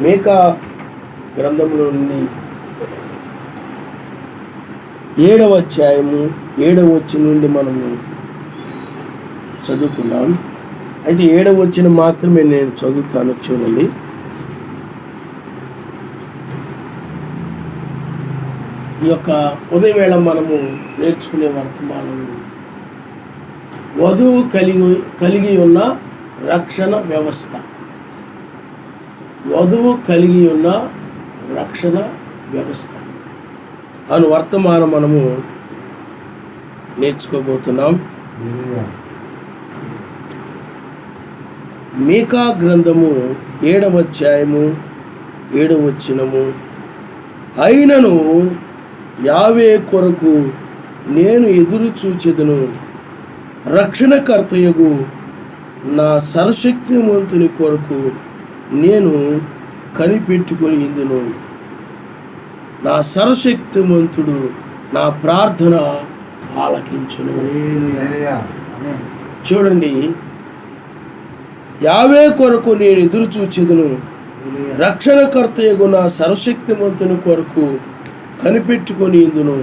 మీకా గ్రంథంలో నుండి 7వ అధ్యాయము 7వ వచనం నుండి మనము చదువుకున్నాం. అయితే 7వ వచనం మాత్రమే నేను చదువుతాను, చూడండి. ఈ యొక్క ఉదయవేళ మనము నేర్చుకునే వర్తమానం వధువు కలిగి ఉన్న రక్షణ వ్యవస్థ. వధువు కలిగి ఉన్న రక్షణ వ్యవస్థ అను వర్తమానం మనము నేర్చుకోబోతున్నాం. మీకా గ్రంథము 7వ అధ్యాయము 7వ వచనము. అయినను యావే కొరకు నేను ఎదురు చూచెదను, రక్షణకర్తయగు నా సర్వశక్తిమంతుని కొరకు నేను కనిపెట్టుకొని ఇందును. నా సర్వశక్తిమంతుడు నా ప్రార్థన ఆలకించును. చూడండి, యావే కొరకు నేను ఎదురు చూచెదను, రక్షణకర్తయగు నా సర్వశక్తిమంతుని కొరకు కనిపెట్టుకొని ఇందును.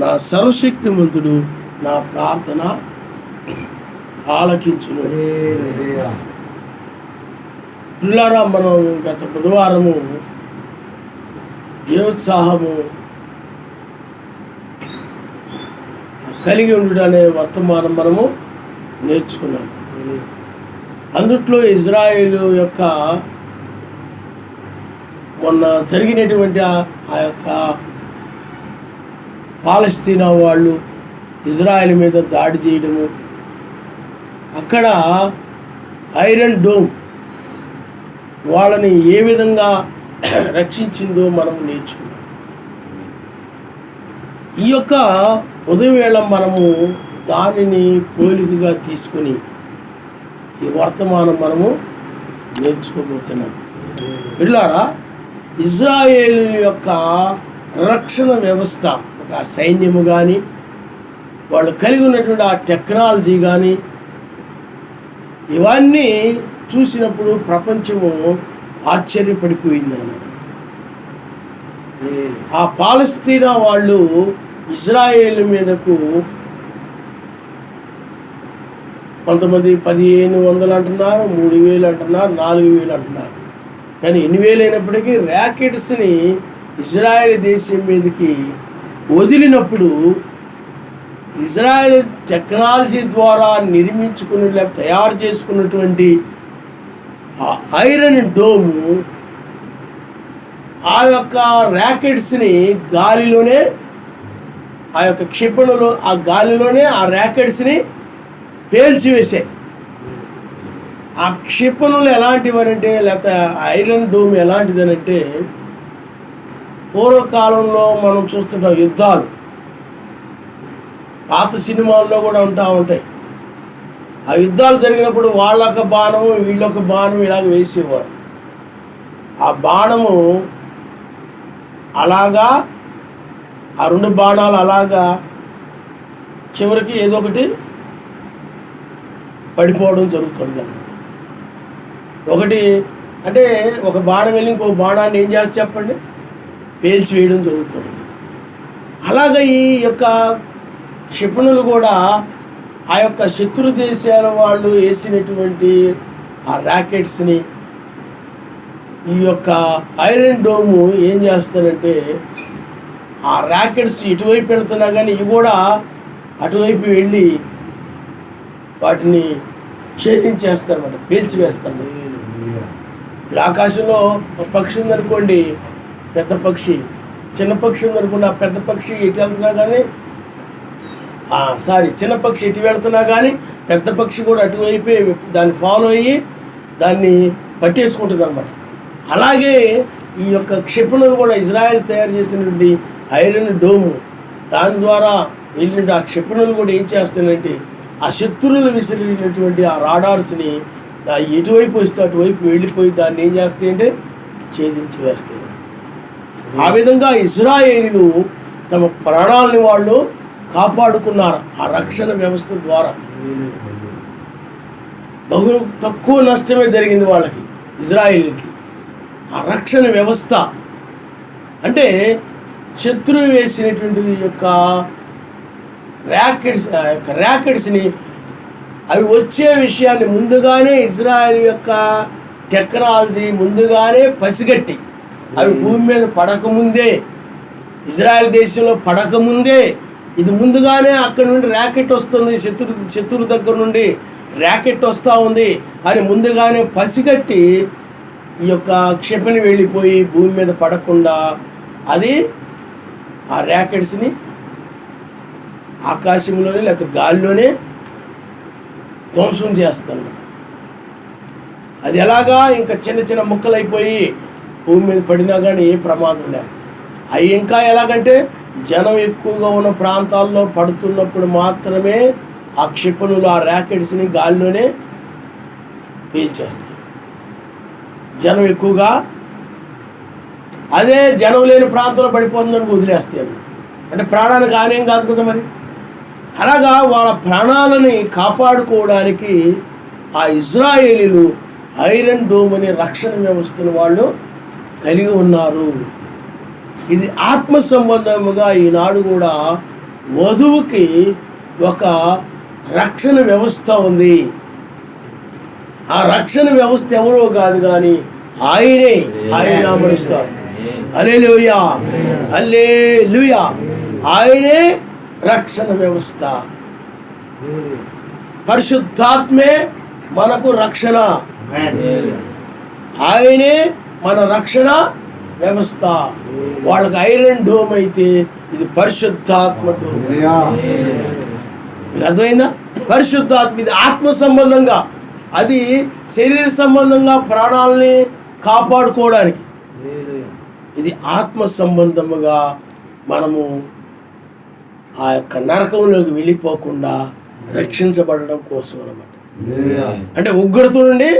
నా సర్వశక్తిమంతుడు నా ప్రార్థన ఆలకించును. పిల్లారా, మనం గత బుధవారము దేవోత్సాహము కలిగి ఉండడం అనే వర్తమానం మనము నేర్చుకున్నాం. అందుట్లో ఇజ్రాయేలు యొక్క మొన్న జరిగినటువంటి ఆ యొక్క పాలస్తీనా వాళ్ళు ఇజ్రాయెల్ మీద దాడి చేయడము, అక్కడ ఐరన్ డోమ్ వాళ్ళని ఏ విధంగా రక్షించిందో మనం నేర్చుకున్నాం. ఈ యొక్క ఉదయవేళ మనము దానిని పోలికగా తీసుకుని ఈ వర్తమానం మనము నేర్చుకోబోతున్నాం. పిల్లారా, ఇజ్రాయేలు యొక్క రక్షణ వ్యవస్థ, ఒక సైన్యము కానీ వాళ్ళు కలిగి ఉన్నటువంటి ఆ టెక్నాలజీ కానీ ఇవన్నీ చూసినప్పుడు ప్రపంచము ఆశ్చర్యపడిపోయిందన్నమాట. ఆ పాలస్తీనా వాళ్ళు ఇజ్రాయేల్ మీదకు కొంతమంది 1500 అంటున్నారు, 3000 అంటున్నారు, 4000 అంటున్నారు. కానీ 8000 అయినప్పటికీ ర్యాకెట్స్ని ఇజ్రాయెల్ దేశం మీదకి వదిలినప్పుడు ఇజ్రాయెల్ టెక్నాలజీ ద్వారా నిర్మించుకుని తయారు చేసుకున్నటువంటి ఆ ఐరన్ డోము ఆ యొక్క ర్యాకెట్స్ని గాలిలోనే, ఆ యొక్క క్షిపణులు ఆ గాలిలోనే ఆ ర్యాకెట్స్ని పేల్చివేశాయి. ఆ క్షిపణులు ఎలాంటివనంటే, లేకపోతే ఐరన్ డోమ్ ఎలాంటిదనంటే, పూర్వకాలంలో మనం చూస్తుంటాం యుద్ధాలు, పాత సినిమాల్లో కూడా ఉంటాయి. ఆ యుద్ధాలు జరిగినప్పుడు వాళ్ళొక బాణము వీళ్ళొక బాణం ఇలాగ వేసేవారు. ఆ బాణము అలాగా, ఆ 2 బాణాలు అలాగా చివరికి ఏదో ఒకటి పడిపోవడం జరుగుతుంది. ఒకటి అంటే ఒక బాణం వెళ్ళి ఇంకో బాణాన్ని ఏం చేస్తే చెప్పండి, పేల్చివేయడం జరుగుతుంది. అలాగే ఈ యొక్క క్షిపణులు కూడా ఆ యొక్క శత్రు దేశాల వాళ్ళు వేసినటువంటి ఆ ర్యాకెట్స్ని ఈ యొక్క ఐరన్ డోము ఏం చేస్తారంటే, ఆ ర్యాకెట్స్ ఇటువైపు వెళ్తున్నా కానీ ఇవి కూడా అటువైపు వెళ్ళి వాటిని ఛేదించేస్తారన్నమాట, పేల్చివేస్తారు. ఇప్పుడు ఆకాశంలో ఒక పక్షి ఉందనుకోండి, పెద్ద పక్షి, చిన్న పక్షి ఉందనుకోండి, ఆ పెద్ద పక్షి ఎటు వెళ్తున్నా కానీ చిన్న పక్షి ఎటు వెళ్తున్నా కానీ పెద్ద పక్షి కూడా అటువైపే దాన్ని ఫాలో అయ్యి దాన్ని పట్టేసుకుంటుంది అన్నమాట. అలాగే ఈ యొక్క క్షిపణులు కూడా ఇజ్రాయెల్ తయారు చేసినటువంటి ఐరన్ డోము, దాని ద్వారా వెళ్ళినట్టు ఆ క్షిపణులు కూడా ఏం చేస్తాయంటే, ఆ శత్రువులు విసిరినటువంటి ఆ రాడార్స్ని ఎటువైపు వస్తే అటువైపు వెళ్ళిపోయి దాన్ని ఏం చేస్తాయంటే ఛేదించి వేస్తాయి. ఆ విధంగా ఇజ్రాయేలీలు తమ ప్రాణాలని వాళ్ళు కాపాడుకున్నారు ఆ రక్షణ వ్యవస్థ ద్వారా. బహు తక్కువ నష్టమే జరిగింది వాళ్ళకి, ఇజ్రాయేలీకి. ఆ రక్షణ వ్యవస్థ అంటే శత్రువు వేసినటువంటి యొక్క ర్యాకెట్స్ని అవి వచ్చే విషయాన్ని ముందుగానే ఇజ్రాయెల్ యొక్క టెక్నాలజీ ముందుగానే పసిగట్టి అవి భూమి మీద పడకముందే, ఇజ్రాయెల్ దేశంలో పడకముందే ఇది ముందుగానే అక్కడ నుండి ర్యాకెట్ వస్తుంది, శత్రు దగ్గర నుండి ర్యాకెట్ వస్తూ ఉంది అని ముందుగానే పసిగట్టి ఈ యొక్క క్షిపణి వెళ్ళిపోయి భూమి మీద పడకుండా అది ఆ ర్యాకెట్స్ని ఆకాశంలోనే లేకపోతే గాలిలోనే ధ్వంసం చేస్తాను. అది ఎలాగా ఇంకా చిన్న చిన్న ముక్కలైపోయి భూమి మీద పడినా కానీ ఏ ప్రమాదం లేదు. అవి ఇంకా ఎలాగంటే జనం ఎక్కువగా ఉన్న ప్రాంతాల్లో పడుతున్నప్పుడు మాత్రమే ఆ క్షిపణులు ఆ ర్యాకెట్స్ని గాలిలోనే పీల్చేస్తాయి. జనం ఎక్కువగా అదే జనం లేని ప్రాంతంలో పడిపోతుందని వదిలేస్తాయి. అంటే ప్రాణానికి హానేం కాదు కదా మరి. అలాగా వాళ్ళ ప్రాణాలని కాపాడుకోవడానికి ఆ ఇజ్రాయేలీలు ఐరన్ డోమ్ అనే రక్షణ వ్యవస్థను వాళ్ళు కలిగి ఉన్నారు. ఇది ఆత్మ సంబంధముగా ఈనాడు కూడా వధువుకి ఒక రక్షణ వ్యవస్థ ఉంది. ఆ రక్షణ వ్యవస్థ ఎవరో కాదు కానీ ఆయనే, ఆయన నామరిస్తారు. హల్లెలూయా, హల్లెలూయా. ఆయనే రక్షణ వ్యవస్థ. పరిశుద్ధాత్మే మనకు రక్షణ. ఆయనే మన రక్షణ వ్యవస్థ. వాళ్ళకి ఐరన్ డోమ్ అయితే ఇది పరిశుద్ధాత్మ డోమ్. అర్థమైందా? పరిశుద్ధాత్మ ఇది ఆత్మ సంబంధంగా, అది శరీర సంబంధంగా ప్రాణాలని కాపాడుకోవడానికి. ఇది ఆత్మ సంబంధముగా మనము ఆ యొక్క నరకంలోకి వెళ్ళిపోకుండా రక్షించబడడం కోసం అన్నమాట. అంటే ఉగ్రత నుండి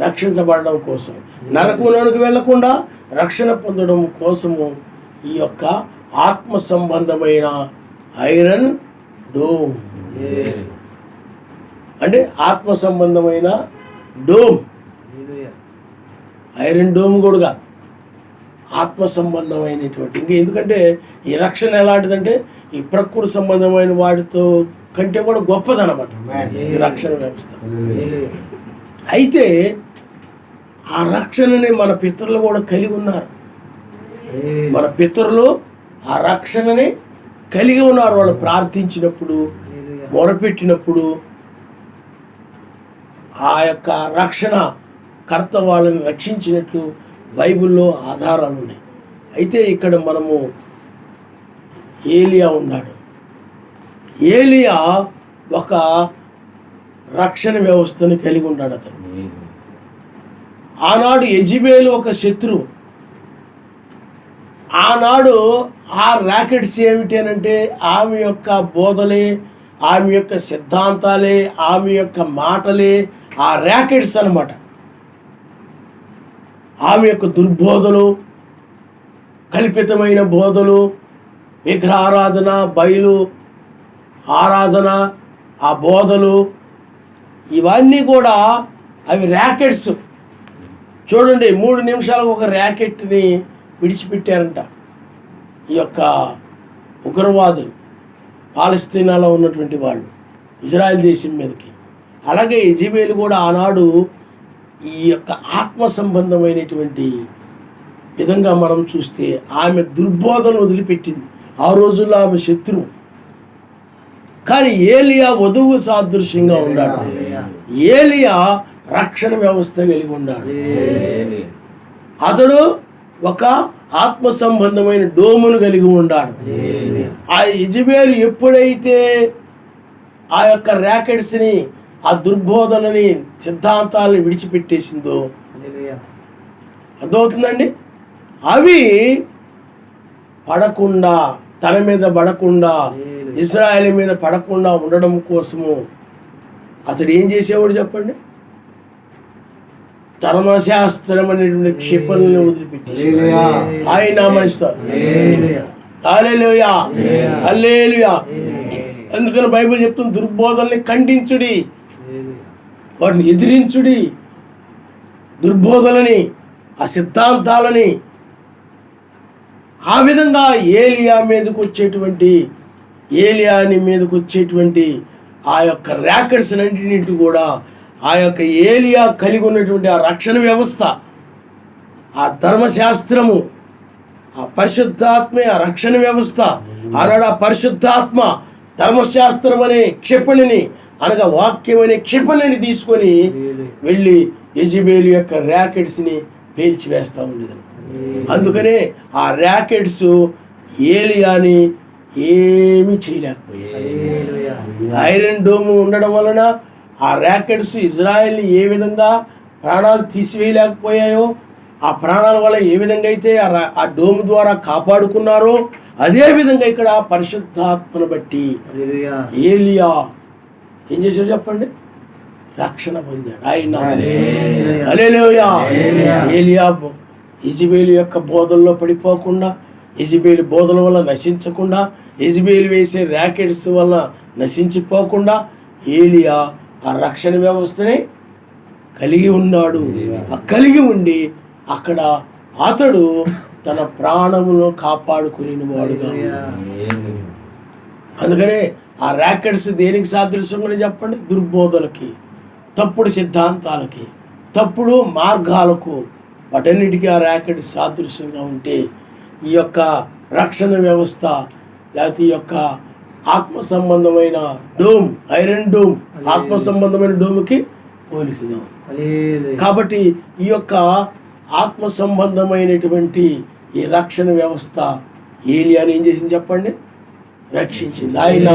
రక్షించబడడం కోసం, నరకంలోనికి వెళ్లకుండా రక్షణ పొందడం కోసము ఈ యొక్క ఆత్మ సంబంధమైన ఐరన్ డోమ్, అంటే ఆత్మ సంబంధమైన డోమ్, ఐరన్ డోమ్ కూడా ఆత్మ సంబంధమైనటువంటి. ఇంకా ఎందుకంటే ఈ రక్షణ ఎలాంటిదంటే ఈ ప్రకృతి సంబంధమైన వాటితో కంటే కూడా గొప్పదన్నమాట ఈ రక్షణ వ్యవస్థ. అయితే ఆ రక్షణని మన పితరులు కూడా కలిగి ఉన్నారు. మన పితరులు ఆ రక్షణని కలిగి ఉన్నారు. వాళ్ళు ప్రార్థించినప్పుడు, మొరపెట్టినప్పుడు ఆ యొక్క రక్షణ కర్త వాళ్ళని రక్షించినట్లు బైబిల్లో ఆధారాలు ఉన్నాయి. అయితే ఇక్కడ మనము ఏలియా ఉన్నాడు. ఏలియా ఒక రక్షణ వ్యవస్థను కలిగి ఉన్నాడు. అతను ఆనాడు యెజబెలు ఒక శత్రువు. ఆనాడు ఆ ర్యాకెట్స్ ఏమిటి అంటే ఆమె యొక్క బోధలే, ఆమె యొక్క సిద్ధాంతాలే, ఆమె యొక్క మాటలే ఆ ర్యాకెట్స్ అన్నమాట. ఆమె యొక్క దుర్బోధలు, కల్పితమైన బోధలు, విగ్రహారాధన, బయలు ఆరాధన, ఆ బోధలు, ఇవన్నీ కూడా అవి ర్యాకెట్స్. చూడండి, 3 నిమిషాలకు ఒక ర్యాకెట్ని విడిచిపెట్టారంట ఈ యొక్క ఉగ్రవాదులు, పాలస్తీనాలో ఉన్నటువంటి వాళ్ళు ఇజ్రాయెల్ దేశం మీదకి. అలాగే యెజబెలు కూడా ఆనాడు ఈ యొక్క ఆత్మ సంబంధమైనటువంటి విధంగా మనం చూస్తే ఆమె దుర్బోధనలు వదిలిపెట్టింది. ఆ రోజుల్లో ఆమె శత్రువు. కానీ ఏలియా వధువు సాదృశ్యంగా ఉన్నాడు. ఏలియా రక్షణ వ్యవస్థ కలిగి ఉన్నాడు. అతడు ఒక ఆత్మ సంబంధమైన డోమును కలిగి ఉన్నాడు. ఆ యెజబెలు ఎప్పుడైతే ఆ యొక్క ర్యాకెట్స్ని, ఆ దుర్బోధనని, సిద్ధాంతాలని విడిచిపెట్టేసిందో, అర్థమవుతుందండి, అవి పడకుండా, తన మీద పడకుండా, ఇశ్రాయేలు మీద పడకుండా ఉండడం కోసము అతడు ఏం చేసేవాడు చెప్పండి? ధర్మశాస్త్రం అనేటువంటి క్షిపణులను వదిలిపెట్టేసి ఆయన నామనిస్తారు. హల్లెలూయా, హల్లెలూయా. అందుకని బైబిల్ చెప్తుంది, దుర్బోధనల్ని ఖండించుడి, వాటిని ఎదిరించుడి. దుర్బోధనని, ఆ సిద్ధాంతాలని ఆ విధంగా ఏలియాని మీదకు వచ్చేటువంటి ఆ యొక్క ర్యాకెట్స్ అన్నింటినీ కూడా ఆ యొక్క ఏలియా కలిగి ఉన్నటువంటి ఆ రక్షణ వ్యవస్థ, ఆ ధర్మశాస్త్రము, ఆ పరిశుద్ధాత్మే ఆ రక్షణ వ్యవస్థ, ఆనాడు ఆ పరిశుద్ధాత్మ ధర్మశాస్త్రం అనే క్షిపణిని అనగా వాక్యం అనే క్షిపణిని తీసుకొని వెళ్ళి యెజబెలు యొక్క ర్యాకెట్స్ని పేల్చివేస్తూ ఉండేది. అందుకనే ఆ ర్యాకెట్స్ ఏలియాని ఏమీ చేయలేకపోయాయి. ఐరన్ డోమ్ ఉండడం వలన ఆ ర్యాకెట్స్ ఇజ్రాయెల్ని ఏ విధంగా ప్రాణాలు తీసివేయలేకపోయాయో, ఆ ప్రాణాల వల్ల ఏ విధంగా అయితే ఆ డోమ్ ద్వారా కాపాడుకున్నారో, అదే విధంగా ఇక్కడ పరిశుద్ధాత్మను బట్టి ఏలియా ఏం చేశాడు చెప్పండి? రక్షణ పొందాడు. ఆయన హల్లెలూయా. ఏలియా యెజబెలు యొక్క బోధల్లో పడిపోకుండా, యెజబెలు బోధల వల్ల నశించకుండా, యెజబెలు వేసే ర్యాకెట్స్ వల్ల నశించిపోకుండా ఏలియా ఆ రక్షణ వ్యవస్థని కలిగి ఉన్నాడు. ఆ కలిగి ఉండి అక్కడ అతడు తన ప్రాణమును కాపాడుకునే వాడుగా. అందుకనే ఆ ర్యాకెట్స్ దేనికి సాదృశ్యంగా చెప్పండి? దుర్బోధలకి, తప్పుడు సిద్ధాంతాలకి, తప్పుడు మార్గాలకు, వాటన్నిటికీ ఆ ర్యాకెట్ సాదృశ్యంగా ఉంటే ఈ యొక్క రక్షణ వ్యవస్థ లేకపోతే ఈ యొక్క ఆత్మ సంబంధమైన డోమ్, ఐరన్ డోమ్ ఆత్మ సంబంధమైన డోమ్కి పోలికగా. కాబట్టి ఈ యొక్క ఆత్మ సంబంధమైనటువంటి ఈ రక్షణ వ్యవస్థ ఏలియాని ఏం చేసింది చెప్పండి? రక్షించింది. ఆయన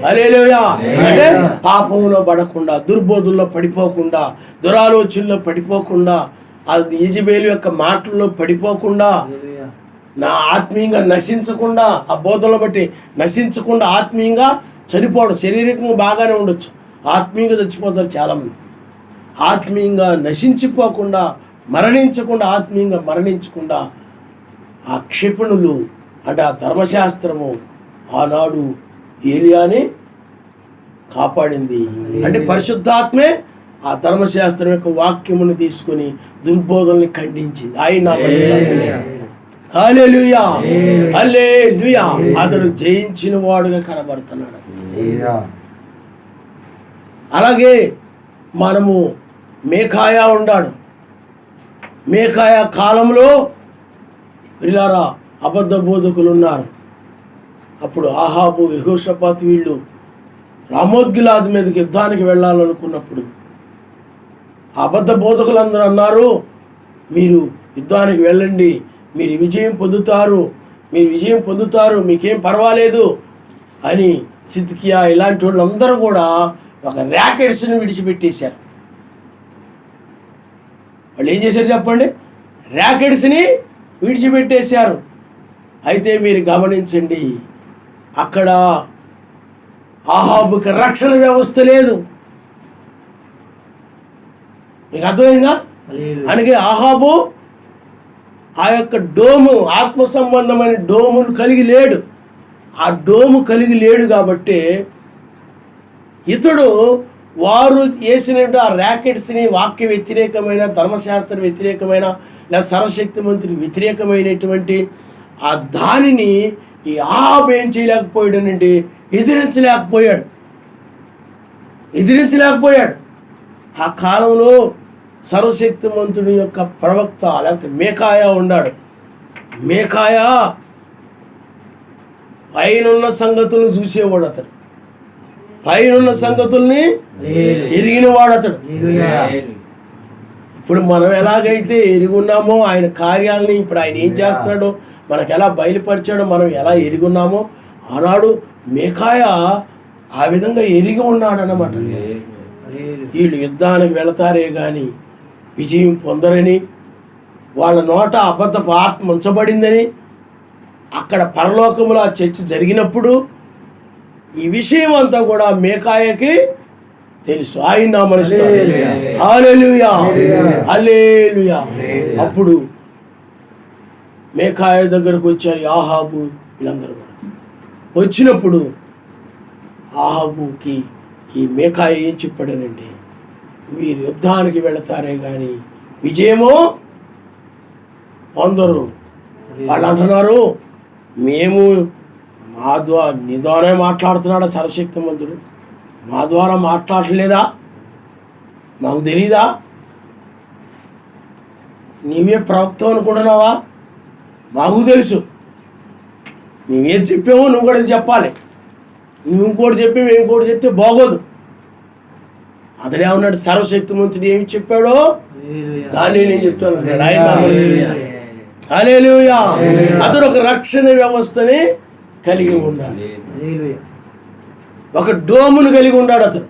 హల్లెలూయా. అంటే పాపంలో పడకుండా, దుర్బోధుల్లో పడిపోకుండా, దురాలోచనలో పడిపోకుండా, అది యెజబెలు యొక్క మాటల్లో పడిపోకుండా, నా ఆత్మీయంగా నశించకుండా, ఆ బోధనలో బట్టి నశించకుండా ఆత్మీయంగా చనిపోవడం. శారీరకంగా బాగానే ఉండొచ్చు, ఆత్మీయంగా చచ్చిపోతారు చాలామంది. ఆత్మీయంగా నశించిపోకుండా, మరణించకుండా, ఆత్మీయంగా మరణించకుండా ఆ క్షిపణులు అంటే ఆ ధర్మశాస్త్రము ఆనాడు ఏలియాని కాపాడింది. అంటే పరిశుద్ధాత్మే ఆ ధర్మశాస్త్రం యొక్క వాక్యమును తీసుకొని దుర్బోధనని ఖండించింది. ఆయన హల్లెలూయా, హల్లెలూయా. అతడు జయించిన వాడుగా కనబడుతున్నాడు. అలాగే మనము మేకాయా ఉన్నాడు. మేకాయా కాలంలో వీళ్ళారా అబద్ధ బోధకులు ఉన్నారు. అప్పుడు ఆహాబు, యెహోషాపాతు వీళ్ళు రామోత్గిలాద్ మీదకి యుద్ధానికి వెళ్ళాలనుకున్నప్పుడు అబద్ధ బోధకులందరూ అన్నారు, మీరు యుద్ధానికి వెళ్ళండి, మీరు విజయం పొందుతారు, మీకేం పర్వాలేదు అని సిద్కియా ఇలాంటి వాళ్ళందరూ కూడా ఒక ర్యాకెట్స్ని విడిచిపెట్టేశారు. వాళ్ళు ఏం చేశారు చెప్పండి? ర్యాకెట్స్ని విడిచిపెట్టేశారు. అయితే మీరు గమనించండి, అక్కడ ఆహాబుకి రక్షణ వ్యవస్థ లేదు. మీకు అర్థమైందా? అందుకే ఆహాబు ఆ యొక్క డోము, ఆత్మ సంబంధమైన డోమును కలిగి లేడు. ఆ డోము కలిగి లేడు కాబట్టి ఇతడు వారు వేసినట్టు ఆ ర్యాకెట్స్ని వాక్య వ్యతిరేకమైన, ధర్మశాస్త్ర వ్యతిరేకమైన లేదా సర్వశక్తిమంతుడికి వ్యతిరేకమైనటువంటి ఆ దానిని ఈ ఆహాబు ఏం చేయలేకపోయాడనంటే ఎదిరించలేకపోయాడు. ఆ కాలంలో సర్వశక్తిమంతుడి యొక్క ప్రవక్త లేకపోతే మేకాయా ఉన్నాడు. మేకాయా పైనున్న సంగతులను చూసేవాడు, అతడు పైనున్న సంగతుల్ని ఎరిగినవాడు అతడు. ఇప్పుడు మనం ఎలాగైతే ఎరుగున్నామో ఆయన కార్యాలని, ఇప్పుడు ఆయన ఏం చేస్తున్నాడో మనకు ఎలా బయలుపరిచాడో మనం ఎలా ఎరుగున్నామో, ఆనాడు మేకాయా ఆ విధంగా ఎరిగి ఉన్నాడు అన్నమాట. వీళ్ళు యుద్ధానికి వెళతారే కానీ విజయం పొందరని, వాళ్ళ నోట అబద్ధపు ఆత్మ ఉంచబడిందని అక్కడ పరలోకములో ఆ చర్చ జరిగినప్పుడు ఈ విషయం అంతా కూడా మేకాయకి తెలుసు. ఆయన నామముస్తాడు. హల్లెలూయా, హల్లెలూయా. అప్పుడు మేకాయ దగ్గరకు వచ్చారు ఆహాబు వీళ్ళందరూ కూడా. వచ్చినప్పుడు ఆహాబుకి ఈ మేకాయ ఏం చెప్పాడనంటే, మీరు యుద్ధానికి వెళతారే కానీ విజయమో పొందరు. వాళ్ళు అంటున్నారు, మేము మా ద్వారా నీ ద్వారానే మాట్లాడుతున్నాడా సర్వశక్తిమంతుడు, మా ద్వారా మాట్లాడలేదా, మాకు తెలీదా, నీవే ప్రవక్త అనుకుంటున్నావా, మాకు తెలుసు, మేమేది చెప్పామో నువ్వు కూడా చెప్పాలి, నువ్వు ఇంకోటి చెప్పి మేము ఇంకోటి చెప్తే బాగోదు. అతడేమన్నాడు, సర్వశక్తిమంతుడు ఏమి చెప్పాడో దాన్ని నేను చెప్తాను. హల్లెలూయా. అతడు ఒక రక్షణ వ్యవస్థని కలిగి ఉన్నాడు, ఒక డోమును కలిగి ఉన్నాడు. అతడు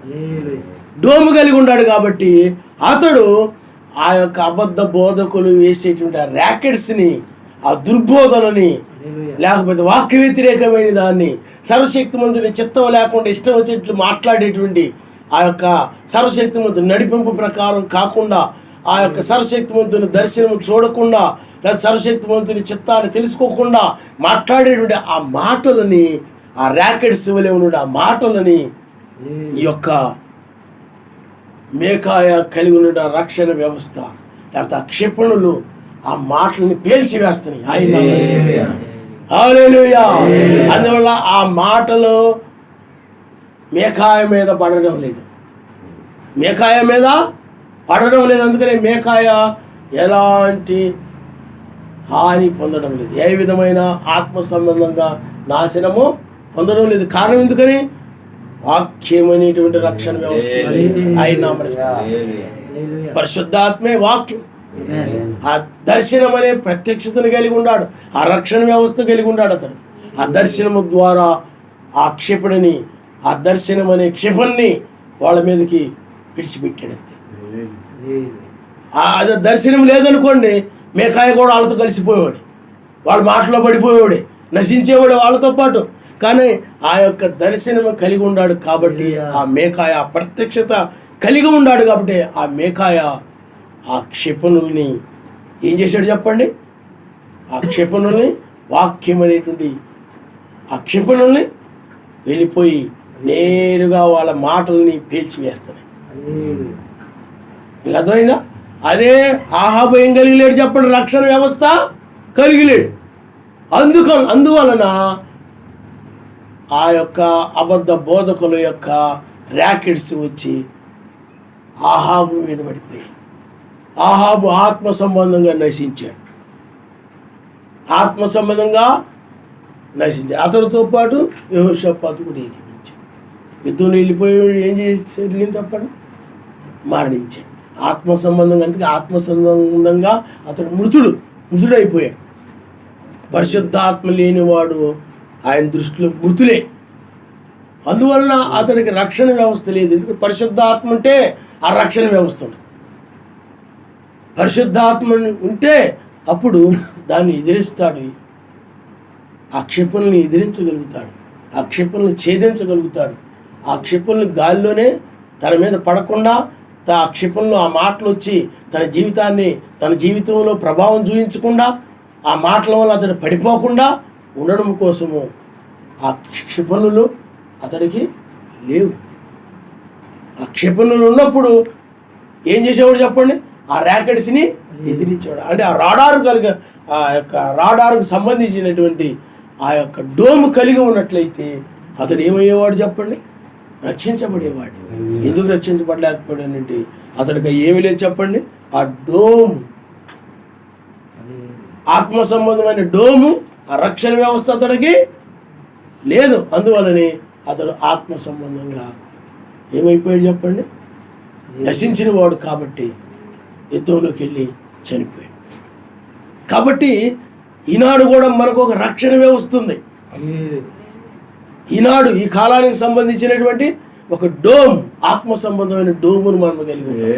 డోము కలిగి ఉన్నాడు కాబట్టి అతడు ఆ యొక్క అబద్ధ బోధకులు వేసేటువంటి ఆ ర్యాకెట్స్ని, ఆ దుర్బోధనని, లేకపోతే వాక్య వ్యతిరేకమైన దాన్ని, సర్వశక్తిమంతుని చిత్తం లేకుండా ఇష్టం వచ్చేట్లు మాట్లాడేటువంటి ఆ యొక్క సర్వశక్తిమంతుని నడిపింపు ప్రకారం కాకుండా, ఆ యొక్క సర్వశక్తిమంతుని దర్శనం చూడకుండా, లేదా సర్వశక్తిమంతుని చిత్తాన్ని తెలుసుకోకుండా మాట్లాడేటువంటి ఆ మాటలని, ఆ ర్యాకెట్స్ వలె ఉన్న ఆ మాటలని ఈ యొక్క మేకాయ కలిగి ఉన్న రక్షణ వ్యవస్థ, లేకపోతే ఆ క్షిపణులు ఆ మాటలని పేల్చివేస్తున్నాయి. హల్లెలూయా. అందువల్ల ఆ మాటలు మేకాయ మీద పడడం లేదు, మేకాయ మీద పడడం లేదు. అందుకనే మేకాయ ఎలాంటి హాని పొందడం లేదు, ఏ విధమైన ఆత్మ సంబంధంగా నాశనము పొందడం లేదు. కారణం ఎందుకని? వాక్యం అనేటువంటి రక్షణ వ్యవస్థ ఆయన పరిశుద్ధాత్మే వాక్యం. ఆ దర్శనం అనే ప్రత్యక్షతను కలిగి ఉన్నాడు, ఆ రక్షణ వ్యవస్థ కలిగి ఉన్నాడు. అతడు ఆ దర్శనము ద్వారా ఆ క్షిపణిని, ఆ దర్శనం అనే క్షిపణిని వాళ్ళ మీదకి విడిచిపెట్టాడు. అది దర్శనం లేదనుకోండి, మేకాయ కూడా వాళ్ళతో కలిసిపోయేవాడు, వాళ్ళ మాటలో పడిపోయేవాడే, నశించేవాడు వాళ్ళతో పాటు. కానీ ఆ యొక్క దర్శనం కలిగి ఉన్నాడు కాబట్టి ఆ మేకాయ ఆ ప్రత్యక్షత కలిగి ఉన్నాడు కాబట్టి ఆ మేకాయ ఆ క్షిపణుల్ని ఏం చేశాడు చెప్పండి? ఆ క్షిపణుల్ని, వాక్యం అనేటువంటి ఆ క్షిపణుల్ని వెళ్ళిపోయి నేరుగా వాళ్ళ మాటల్ని పేల్చివేస్తున్నాయి. మీకు అర్థమైందా? అదే ఆహాబు ఏం కలిగిలేడు చెప్పండి? రక్షణ వ్యవస్థ కలిగిలేడు. అందువలన ఆ యొక్క అబద్ధ బోధకుల యొక్క ర్యాకెట్స్ వచ్చి ఆహాబు మీద పడిపోయాయి. ఆహాబు ఆత్మ సంబంధంగా నశించాడు, ఆత్మ సంబంధంగా నశించాడు. అతడితో పాటు యెహోషాపాతు కూడా ఏకీపించాడు. యుద్ధంలో వెళ్ళిపోయి ఏం చేసి తప్పండి, మరణించాడు. ఆత్మ సంబంధంగా, అందుకే ఆత్మ సంబంధంగా అతడు మృతుడైపోయాడు. పరిశుద్ధాత్మ లేనివాడు ఆయన దృష్టిలో మృతులే. అందువలన అతడికి రక్షణ వ్యవస్థ లేదు. ఎందుకంటే పరిశుద్ధాత్మ ఉంటే ఆ రక్షణ వ్యవస్థ ఉంటుంది. పరిశుద్ధాత్మ ఉంటే అప్పుడు దాన్ని ఎదిరిస్తాడు, ఆ క్షిపణుల్ని ఎదిరించగలుగుతాడు, ఆ క్షిపణుల్ని ఛేదించగలుగుతాడు. ఆ క్షిపణులు గాలిలోనే తన మీద పడకుండా, ఆ క్షిపణులు ఆ మాటలు వచ్చి తన జీవితంలో ప్రభావం చూపించకుండా, ఆ మాటల వల్ల అతడు పడిపోకుండా ఉండడం కోసము ఆ క్షిపణులు అతడికి లేవు. ఆ క్షిపణులు ఉన్నప్పుడు ఏం చేసేవాడు చెప్పండి? ఆ ర్యాకెట్స్ని ఎదిరించేవాడు. అంటే ఆ రాడార్కు సంబంధించినటువంటి ఆ యొక్క డోము కలిగి ఉన్నట్లయితే అతడు ఏమయ్యేవాడు చెప్పండి? రక్షించబడేవాడు. ఎందుకు రక్షించబడలేకపోయాడంటే అతడికి ఏమీ లేదు చెప్పండి. ఆ డోము, ఆత్మ సంబంధమైన డోము, ఆ రక్షణ వ్యవస్థ అతడికి లేదు. అందువలనే అతడు ఆత్మ సంబంధంగా ఏమైపోయాడు చెప్పండి? నశించిన వాడు కాబట్టి యుద్ధంలోకి వెళ్ళి చనిపోయాడు. కాబట్టి ఈనాడు కూడా మనకు ఒక రక్షణ వ్యవస్థ ఉంది. ఈనాడు ఈ కాలానికి సంబంధించినటువంటి ఒక డోమ్, ఆత్మ సంబంధమైన డోమును మనం కలిగి ఉన్నాం.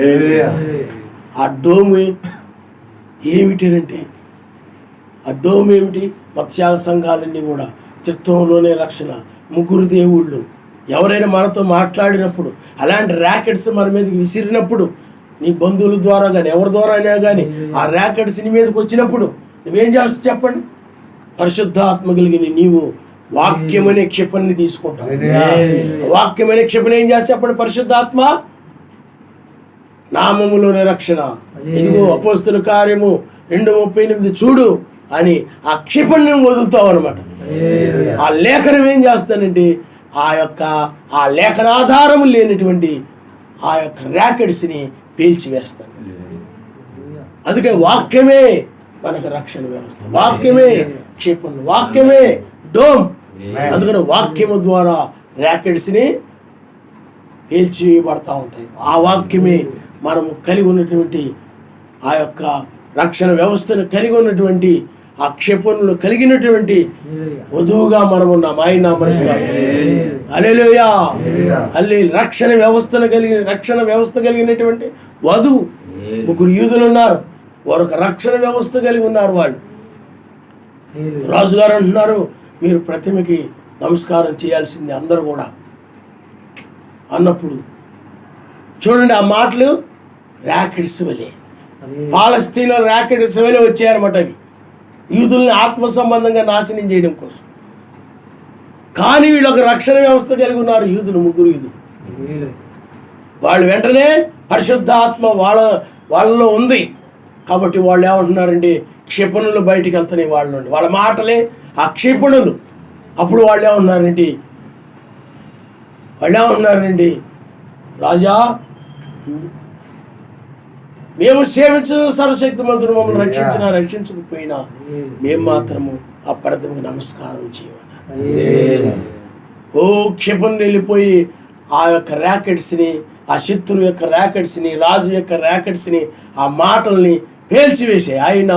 ఆ డోము ఏమిటంటే, ఆ డోమ్ ఏమిటి? మత్స్యాగ సంఘాలన్నీ కూడా చిత్తంలోనే రక్షణ, ముగ్గురు దేవుళ్ళు. ఎవరైనా మనతో మాట్లాడినప్పుడు, అలాంటి ర్యాకెట్స్ మన మీదకి విసిరినప్పుడు, నీ బంధువుల ద్వారా కానీ ఎవరి ద్వారా అయినా కానీ ఆ ర్యాకెట్స్ నీ మీదకి వచ్చినప్పుడు నువ్వేం చేస్తావు చెప్పండి? పరిశుద్ధాత్మ కలిగిన నీవు వాక్యమనే క్షిపణిని తీసుకుంటావు. వాక్యమనే క్షిపణి ఏం చేస్తా చెప్పండి? పరిశుద్ధాత్మ నామములోని రక్షణ. ఇదిగో అపోస్తుల కార్యము 2:38 చూడు అని ఆ క్షిపణిని వదులుతావు అనమాట. ఆ లేఖనం ఏం చేస్తానంటే ఆ లేఖనాధారము లేనటువంటి ఆ యొక్క ర్యాకెట్స్ని పేల్చివేస్తాను. అందుకే వాక్యమే మనకు రక్షణ వ్యవస్థ, వాక్యమే క్షిపణి, వాక్యమే డోమ్. అందుకని వాక్యము ద్వారా ర్యాకెట్స్ని పేల్చివేయబడతా ఉంటాయి. ఆ వాక్యమే మనము కలిగి ఉన్నటువంటి ఆ యొక్క రక్షణ వ్యవస్థను కలిగి ఉన్నటువంటి ఆ క్షిపణులు కలిగినటువంటి వధువుగా మనం ఉన్నాం. ఆయన నమస్కారం. హల్లెలూయా. రక్షణ వ్యవస్థ కలిగినటువంటి వధువు. 3 యూదులు ఉన్నారు, వారు ఒక రక్షణ వ్యవస్థ కలిగి ఉన్నారు. వాళ్ళు రాజుగారు అంటున్నారు, మీరు ప్రతిమకి నమస్కారం చేయాల్సింది అందరూ కూడా అన్నప్పుడు చూడండి, ఆ మాటలు ర్యాకెట్స్ వలె, పాలస్తీన్లో ర్యాకెట్స్ వలె వచ్చాయన్నమాట. అవి యూదుల్ని ఆత్మ సంబంధంగా నాశనం చేయడం కోసం. కానీ వీళ్ళు ఒక రక్షణ వ్యవస్థ కలిగి ఉన్నారు. యూదులు 3 యూదులు. వాళ్ళు వెంటనే పరిశుద్ధాత్మ వాళ్ళలో ఉంది కాబట్టి వాళ్ళు ఏమంటున్నారండి, క్షిపణులు బయటికి వెళ్తున్నాయి వాళ్ళ నుండి. వాళ్ళ మాటలే ఆ క్షిపణులు. అప్పుడు వాళ్ళు ఏమన్నారండి, రాజా, మేము సేవించిన సర్వశక్తిమంతుడు మమ్మల్ని రక్షించకపోయినా మేము మాత్రము ఆ ప్రతిమకు నమస్కారం చేయమన్నారు. ఓ క్షిపణులు వెళ్ళిపోయి ఆ యొక్క ర్యాకెట్స్ని, ఆ శత్రువు యొక్క ర్యాకెట్స్ని, రాజు యొక్క ర్యాకెట్స్ని, ఆ మాటల్ని పేల్చివేసాయి. ఆయన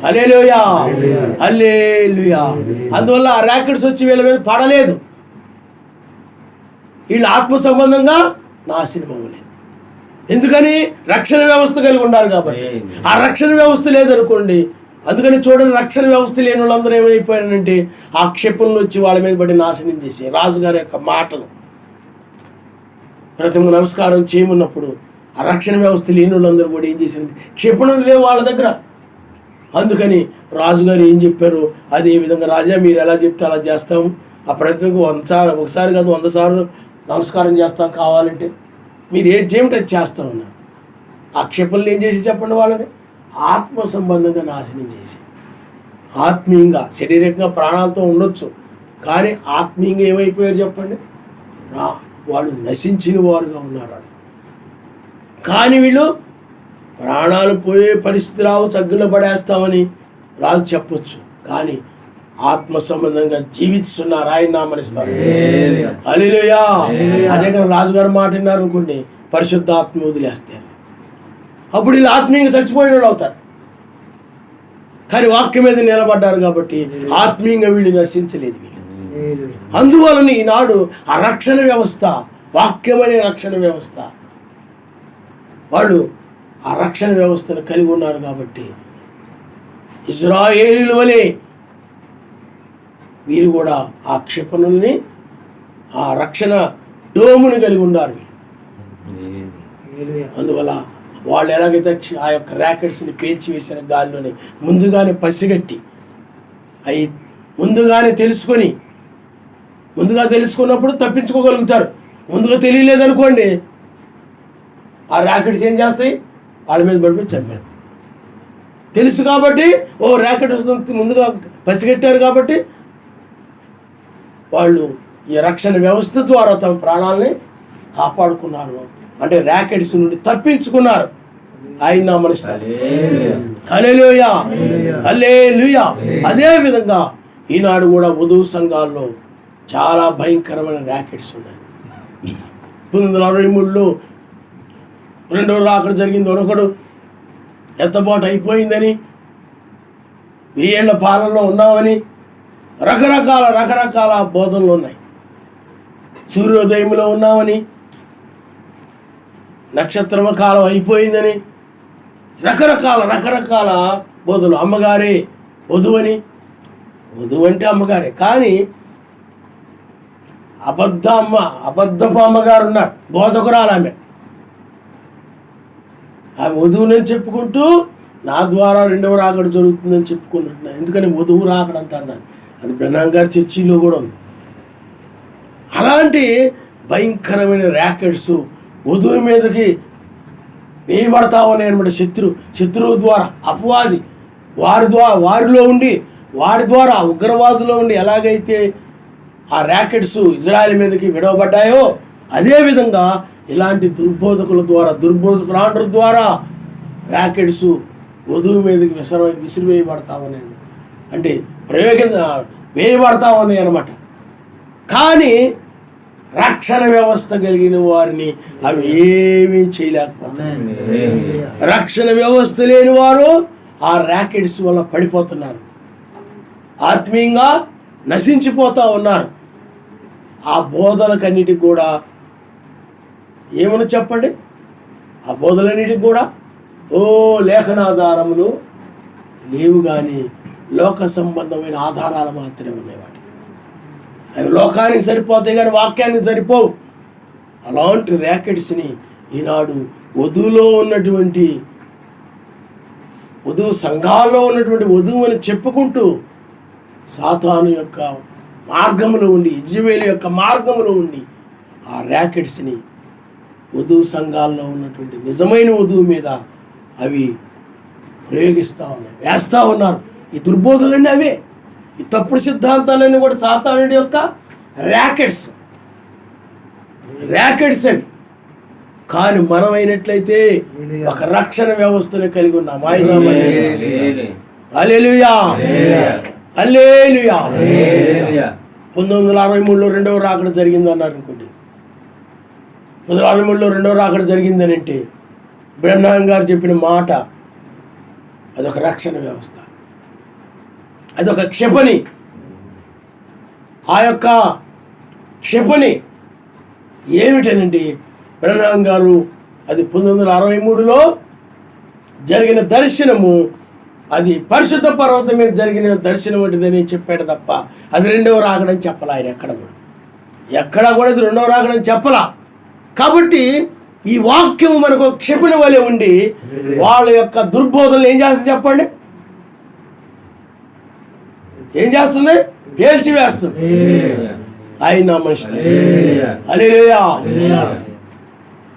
హల్లెలూయా, హల్లెలూయా. అందువల్ల ఆ ర్యాకెట్స్ వచ్చి వీళ్ళ మీద పడలేదు. వీళ్ళు ఆత్మ సంబంధంగా నాశనం అవ్వలేదు. ఎందుకని? రక్షణ వ్యవస్థ కలిగి ఉన్నారు కాబట్టి. ఆ రక్షణ వ్యవస్థ లేదనుకోండి, అందుకని చూడండి, రక్షణ వ్యవస్థ లేని వాళ్ళందరూ ఏమైపోయారంటే ఆ క్షిపణులు వచ్చి వాళ్ళ మీద పడి నాశనం చేసి రాజుగారి యొక్క మాటలు ప్రతిమ నమస్కారం చేయమన్నప్పుడు ఆ రక్షణ వ్యవస్థ లేని వాళ్ళందరూ కూడా ఏం చేశారంటే క్షిపణులు లేవు వాళ్ళ దగ్గర. అందుకని రాజుగారు ఏం చెప్పారు, అదే విధంగా, రాజా మీరు ఎలా చెప్తే అలా చేస్తాము, ఆ ప్రతిమకు 100 సార్లు, ఒకసారి కాదు 100 సార్లు నమస్కారం చేస్తాం, కావాలంటే మీరు ఏది చేయమంటే అది చేస్తామన్నారు. ఆ క్షిపణులు ఏం చేసి చెప్పండి, వాళ్ళని ఆత్మ సంబంధంగా నాశనం చేసి, ఆత్మీయంగా, శారీరకంగా ప్రాణాలతో ఉండొచ్చు, కానీ ఆత్మీయంగా ఏమైపోయారు చెప్పండి, వాళ్ళు నశించిన వారుగా ఉన్నారు. కానీ వీళ్ళు ప్రాణాలు పోయే పరిస్థితి రావు, చగ్గులో పడేస్తామని రాజు చెప్పొచ్చు, కానీ ఆత్మ సంబంధంగా జీవిస్తున్నారు. ఆయన నామనిస్తారు. హల్లెలూయా. అదే కానీ రాజుగారు మాట విన్నారు అనుకోండి, పరిశుద్ధాత్మ వదిలేస్తారు. అప్పుడు వీళ్ళు ఆత్మీయంగా చచ్చిపోయిన వాళ్ళు అవుతారు. కానీ వాక్యం మీద నిలబడ్డారు కాబట్టి ఆత్మీయంగా వీళ్ళు నశించలేదు. వీళ్ళు అందువలన ఈనాడు ఆ రక్షణ వ్యవస్థ, వాక్యమనే రక్షణ వ్యవస్థ, వాళ్ళు ఆ రక్షణ వ్యవస్థను కలిగి ఉన్నారు కాబట్టి ఇశ్రాయేలీయుల వలె వీరు కూడా ఆ క్షిపణుల్ని, ఆ రక్షణ డోముని కలిగి ఉన్నారు. అందువల్ల వాళ్ళు ఎలాగైతే ఆ యొక్క ర్యాకెట్స్ని పేల్చివేసిన గాల్లోనే ముందుగానే పసిగట్టి, అవి ముందుగా తెలుసుకున్నప్పుడు తప్పించుకోగలుగుతారు. ముందుగా తెలియలేదనుకోండి, ఆ ర్యాకెట్స్ ఏం చేస్తాయి, వాళ్ళ మీద పడిపోయి చంపేస్తాయి. తెలుసు కాబట్టి, ఓ ర్యాకెట్ వస్తుంది ముందుగా పసిగట్టారు కాబట్టి వాళ్ళు ఈ రక్షణ వ్యవస్థ ద్వారా తమ ప్రాణాలని కాపాడుకున్నారు. అంటే ర్యాకెట్స్ నుండి తప్పించుకున్నారు. ఆయన నామనిస్తారు. హల్లెలూయా, హల్లెలూయా. అదే విధంగా ఈనాడు కూడా వధువు సంఘాల్లో చాలా భయంకరమైన ర్యాకెట్స్ ఉన్నాయి. 1963లో 2వ రాకడ జరిగింది. ఒకడు ఎత్తబాటు అయిపోయిందని, 1000 ఏళ్ల పాలనలో ఉన్నామని రకరకాల బోధనలు ఉన్నాయి. సూర్యోదయంలో ఉన్నామని, నక్షత్రమ కాలం అయిపోయిందని, రకరకాల బోధలు. అమ్మగారే వధువని, వధువు అంటే అమ్మగారే, కానీ అబద్ధపు అమ్మగారు ఉన్నారు, బోధకురాలు ఆమె. ఆ వధువునని చెప్పుకుంటూ నా ద్వారా 2వ రాకడ జరుగుతుందని చెప్పుకుంటున్నాను. ఎందుకని వధువు రాకడ అంటారు దాన్ని. అది బ్రహ్నాం గారి చర్చిలో కూడా ఉంది. అలాంటి భయంకరమైన ర్యాకెట్స్ వధువు మీదకి వేయబడతా ఉన్నాయి అనమాట. శత్రువు ద్వారా, అపవాది వారిలో ఉండి, వారి ద్వారా ఉగ్రవాదులో ఉండి ఎలాగైతే ఆ ర్యాకెట్స్ ఇజ్రాయెల్ మీదకి విడవబడ్డాయో, అదేవిధంగా ఇలాంటి దుర్బోధకుల ద్వారా, దుర్బోధకుల ద్వారా ర్యాకెట్స్ వధువు మీదకి విసిరివేయబడతా ఉన్నాయి, అంటే వేయబడతా ఉన్నాయి అన్నమాట. కానీ రక్షణ వ్యవస్థ కలిగిన వారిని అవి ఏమీ చేయలేకపోతున్నాయి. రక్షణ వ్యవస్థ లేని వారు ఆ ర్యాకెట్స్ వల్ల పడిపోతున్నారు, ఆత్మీయంగా నశించిపోతూ ఉన్నారు. ఆ బోధలకన్నిటికి కూడా ఏమని చెప్పండి, ఆ బోధలన్నిటికి కూడా లేఖనాధారములు లేవు, కానీ లోక సంబంధమైన ఆధారాలు మాత్రమే ఉన్నాయి. వాటి అవి లోకానికి సరిపోతాయి కానీ వాక్యానికి సరిపోవు. అలాంటి ర్యాకెట్స్ని ఈనాడు వధువు సంఘాల్లో ఉన్నటువంటి వధువు అని చెప్పుకుంటూ సాతాను యొక్క మార్గంలో ఉండి, ఇజ్రాయేలు యొక్క మార్గంలో ఉండి ఆ ర్యాకెట్స్ని వధువు సంఘాల్లో ఉన్నటువంటి నిజమైన వధువు మీద అవి ప్రయోగిస్తూ ఉన్నాయి, వేస్తూ ఉన్నారు. ఈ దుర్బోధలన్నీ అవే, ఈ తప్పుడు సిద్ధాంతాలన్నీ కూడా సాతానుడి యొక్క ర్యాకెట్స్ అని. కానీ మనం అయినట్లయితే ఒక రక్షణ వ్యవస్థను కలిగి ఉన్నాం. హల్లెలూయా, హల్లెలూయా. 1963లో రెండవ రాకడ జరిగింది అన్నారు అనుకోండి. 1963లో రెండవ రాకడ జరిగిందని అంటే బ్రహ్నాం గారు చెప్పిన మాట అదొక రక్షణ వ్యవస్థ, అదొక క్షిపణి. ఆ యొక్క క్షిపణి ఏమిటనండి, బ్రహ్నాం గారు అది 1963లో జరిగిన దర్శనము, అది పరిశుద్ధ పర్వతం మీద జరిగిన దర్శనం వంటిదని చెప్పాడు తప్ప అది రెండవ రాకడని చెప్పలా. ఆయన ఎక్కడ కూడా అది రెండవ రాకడని చెప్పలా. కాబట్టి ఈ వాక్యం మనకు క్షిపణి వలె ఉండి వాళ్ళ యొక్క దుర్బోధనలు ఏం చేస్తుంది చెప్పండి, ఏం చేస్తుంది? పేల్చి వేస్తుంది. ఆయన మనిషి హల్లెలూయా,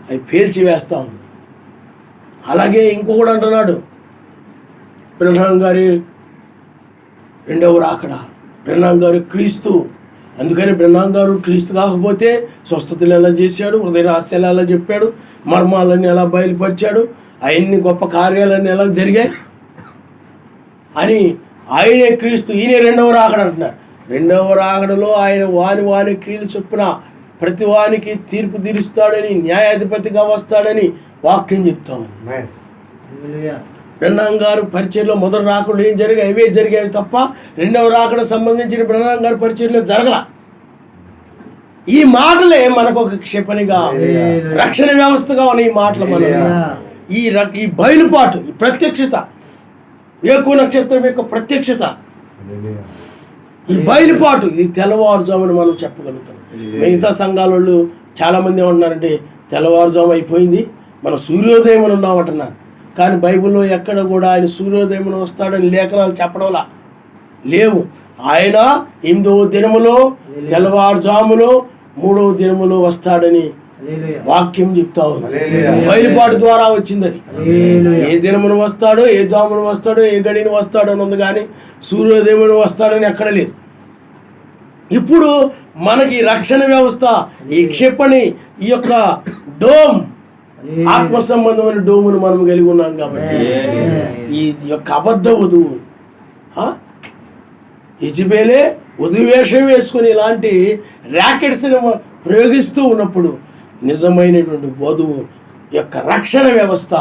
అవి పేల్చి వేస్తా ఉంది. అలాగే ఇంకొకడు అంటున్నాడు, బ్రహ్నాం గారి రెండవ రాకడ, బ్రహ్నాం గారు క్రీస్తు. అందుకని బ్రహ్నాం గారు క్రీస్తు కాకపోతే స్వస్థతలు ఎలా చేశాడు, హృదయ రహస్యాలు ఎలా చెప్పాడు, మర్మాలన్నీ ఎలా బయలుపరిచాడు, ఆయన్ని గొప్ప కార్యాలన్నీ ఎలా జరిగాయి అని ఆయనే క్రీస్తు, ఈయనే రెండవ రాకడ అంటున్నారు. రెండవ రాకడలో ఆయన వాని క్రియలు చొప్పున ప్రతి వానికి తీర్పు తీరుస్తాడని, న్యాయాధిపతిగా వస్తాడని వాక్యం చెప్తాము. బ్రహ్నాం గారు పరిచయంలో మొదటి రాకడలో ఏం జరిగాయి అవే జరిగాయి తప్ప రెండవ రాకడ సంబంధించిన బ్రహ్నాం గారి పరిచయంలో జరగల. ఈ మాటలే మనకు ఒక క్షిపణిగా, రక్షణ వ్యవస్థగా ఉన్న ఈ మాటలు మన ఈ బయలుపాటు, ఈ ప్రత్యక్షత, ఏకో నక్షత్రం యొక్క ప్రత్యక్షత, ఈ బయలుపాటు, ఇది తెల్లవారుజామున మనం చెప్పగలుగుతాం. మిగతా సంఘాల వాళ్ళు చాలామంది ఏమంటున్నారంటే తెల్లవారుజాము అయిపోయింది, మనం సూర్యోదయం అని ఉన్నామంటున్నారు. కానీ బైబిల్లో ఎక్కడ కూడా ఆయన సూర్యోదయం వస్తాడని లేఖనాలు చెప్పడంలా లేవు. ఆయన 8వ దినములో, తెల్లవారుజాములో, 3వ దినములో వస్తాడని వాక్యం చెప్తా ఉంది. బయలుపాటు ద్వారా వచ్చింది అది. ఏ దినమును వస్తాడో, ఏ జామును వస్తాడో, ఏ గడిని వస్తాడో అని ఉంది, కానీ సూర్యోదయమును వస్తాడని ఎక్కడ లేదు. ఇప్పుడు మనకి రక్షణ వ్యవస్థ, ఈ క్షిపణి, ఈ యొక్క డోమ్, ఆత్మ సంబంధమైన డోమును మనం కలిగి ఉన్నాం. కాబట్టి ఈ యొక్క అబద్ధ వధువు యెజబెలే వధువు వేషం వేసుకుని ఇలాంటి ర్యాకెట్స్ని ప్రయోగిస్తూ ఉన్నప్పుడు నిజమైనటువంటి వధువు యొక్క రక్షణ వ్యవస్థ